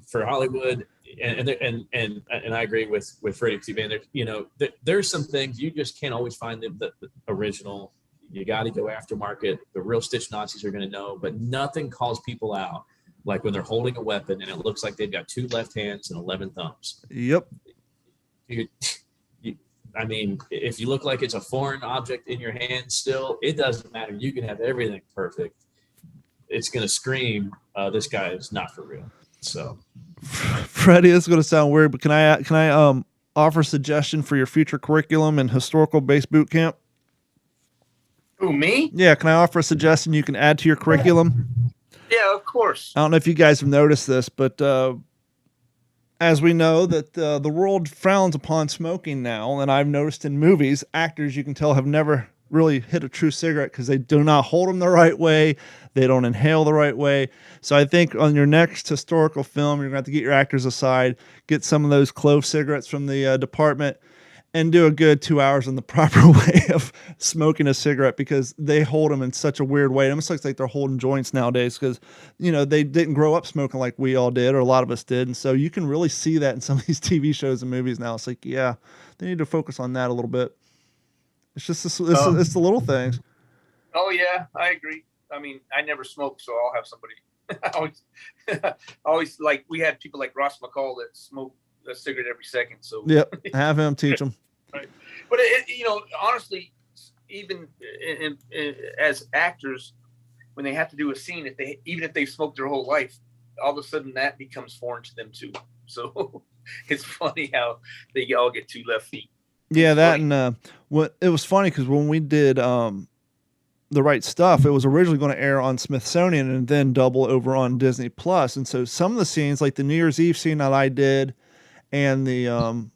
for Hollywood. And I agree with Freddie too, man. There's some things you just can't always find the original. You got to go aftermarket. The real Stitch Nazis are going to know, but nothing calls people out like when they're holding a weapon and it looks like they've got 2 left hands and 11 thumbs. Yep. I mean, if you look like it's a foreign object in your hand still, it doesn't matter. You can have everything perfect. It's going to scream, this guy is not for real. So, Freddie, this is going to sound weird, but can I offer a suggestion for your future curriculum in historical-based boot camp? Who, me? Yeah, can I offer a suggestion you can add to your curriculum? Yeah, of course. I don't know if you guys have noticed this, but as we know that the world frowns upon smoking now, and I've noticed in movies, actors, you can tell, have never really hit a true cigarette because they do not hold them the right way. They don't inhale the right way. So I think on your next historical film, you're going to have to get your actors aside, get some of those clove cigarettes from the department, and do a good 2 hours in the proper way of smoking a cigarette, because they hold them in such a weird way. It almost looks like they're holding joints nowadays, because, they didn't grow up smoking like we all did, or a lot of us did. And so you can really see that in some of these TV shows and movies now. It's like, yeah, they need to focus on that a little bit. It's just it's the little things. Oh yeah, I agree. I mean, I never smoked, so I'll have somebody. always like we had people like Ross McCall that smoke a cigarette every second. So yep, have him teach them. Right. But honestly, even as actors, when they have to do a scene, even if they've smoked their whole life, all of a sudden that becomes foreign to them too. So it's funny how they all get 2 left feet. Yeah, that and it was funny because when we did The Right Stuff, it was originally going to air on Smithsonian and then double over on Disney Plus. And so some of the scenes, like the New Year's Eve scene that I did, and the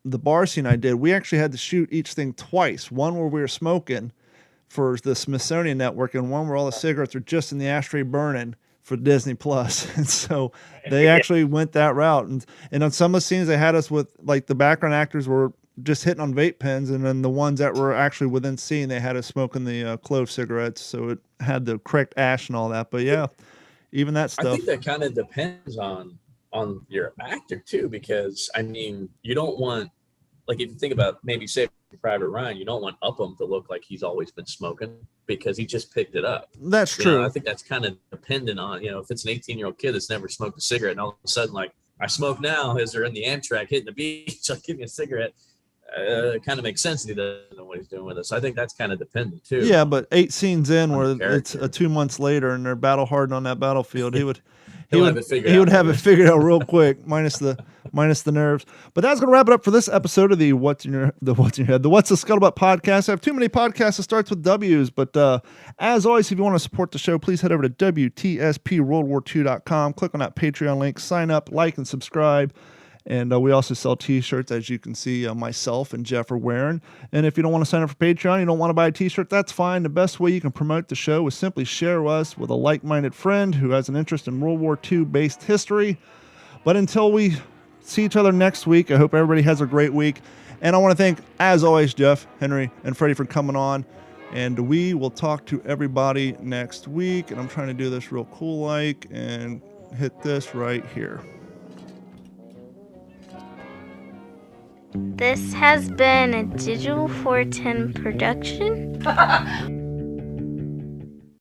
bar scene I did, we actually had to shoot each thing twice. One where we were smoking for the Smithsonian Network, and one where all the cigarettes are just in the ashtray burning for Disney Plus. And so they actually went that route. And on some of the scenes, they had us with, like, the background actors were just hitting on vape pens, and then the ones that were actually within scene, they had us smoking the clove cigarettes, so it had the correct ash and all that. But yeah, even that stuff. I think that kind of depends on your actor too, because I mean, you don't want, like, if you think about maybe Saving Private Ryan, you don't want Upham to look like he's always been smoking because he just picked it up. That's true. I think that's kind of dependent on, if it's an 18-year-old kid that's never smoked a cigarette, and all of a sudden, like, I smoke now as they're in the Amtrak hitting the beach, like, give me a cigarette. It kind of makes sense that he doesn't know what he's doing with us. So I think that's kind of dependent too. Yeah, but 8 scenes in where it's 2 months later and they're battle hardened on that battlefield, he would have it figured out real quick, minus the nerves. But that's gonna wrap it up for this episode of the What's in Your Head, the What's the Scuttlebutt podcast. I have too many podcasts that starts with W's, but as always, if you want to support the show, please head over to WTSPWWII.com, click on that Patreon link, sign up, like, and subscribe. And we also sell T-shirts, as you can see myself and Jeff are wearing. And if you don't want to sign up for Patreon, you don't want to buy a T-shirt, that's fine. The best way you can promote the show is simply share us with a like-minded friend who has an interest in World War II-based history. But until we see each other next week, I hope everybody has a great week. And I want to thank, as always, Jeff, Henry, and Freddie for coming on. And we will talk to everybody next week. And I'm trying to do this real cool-like and hit this right here. This has been a Digital 410 production.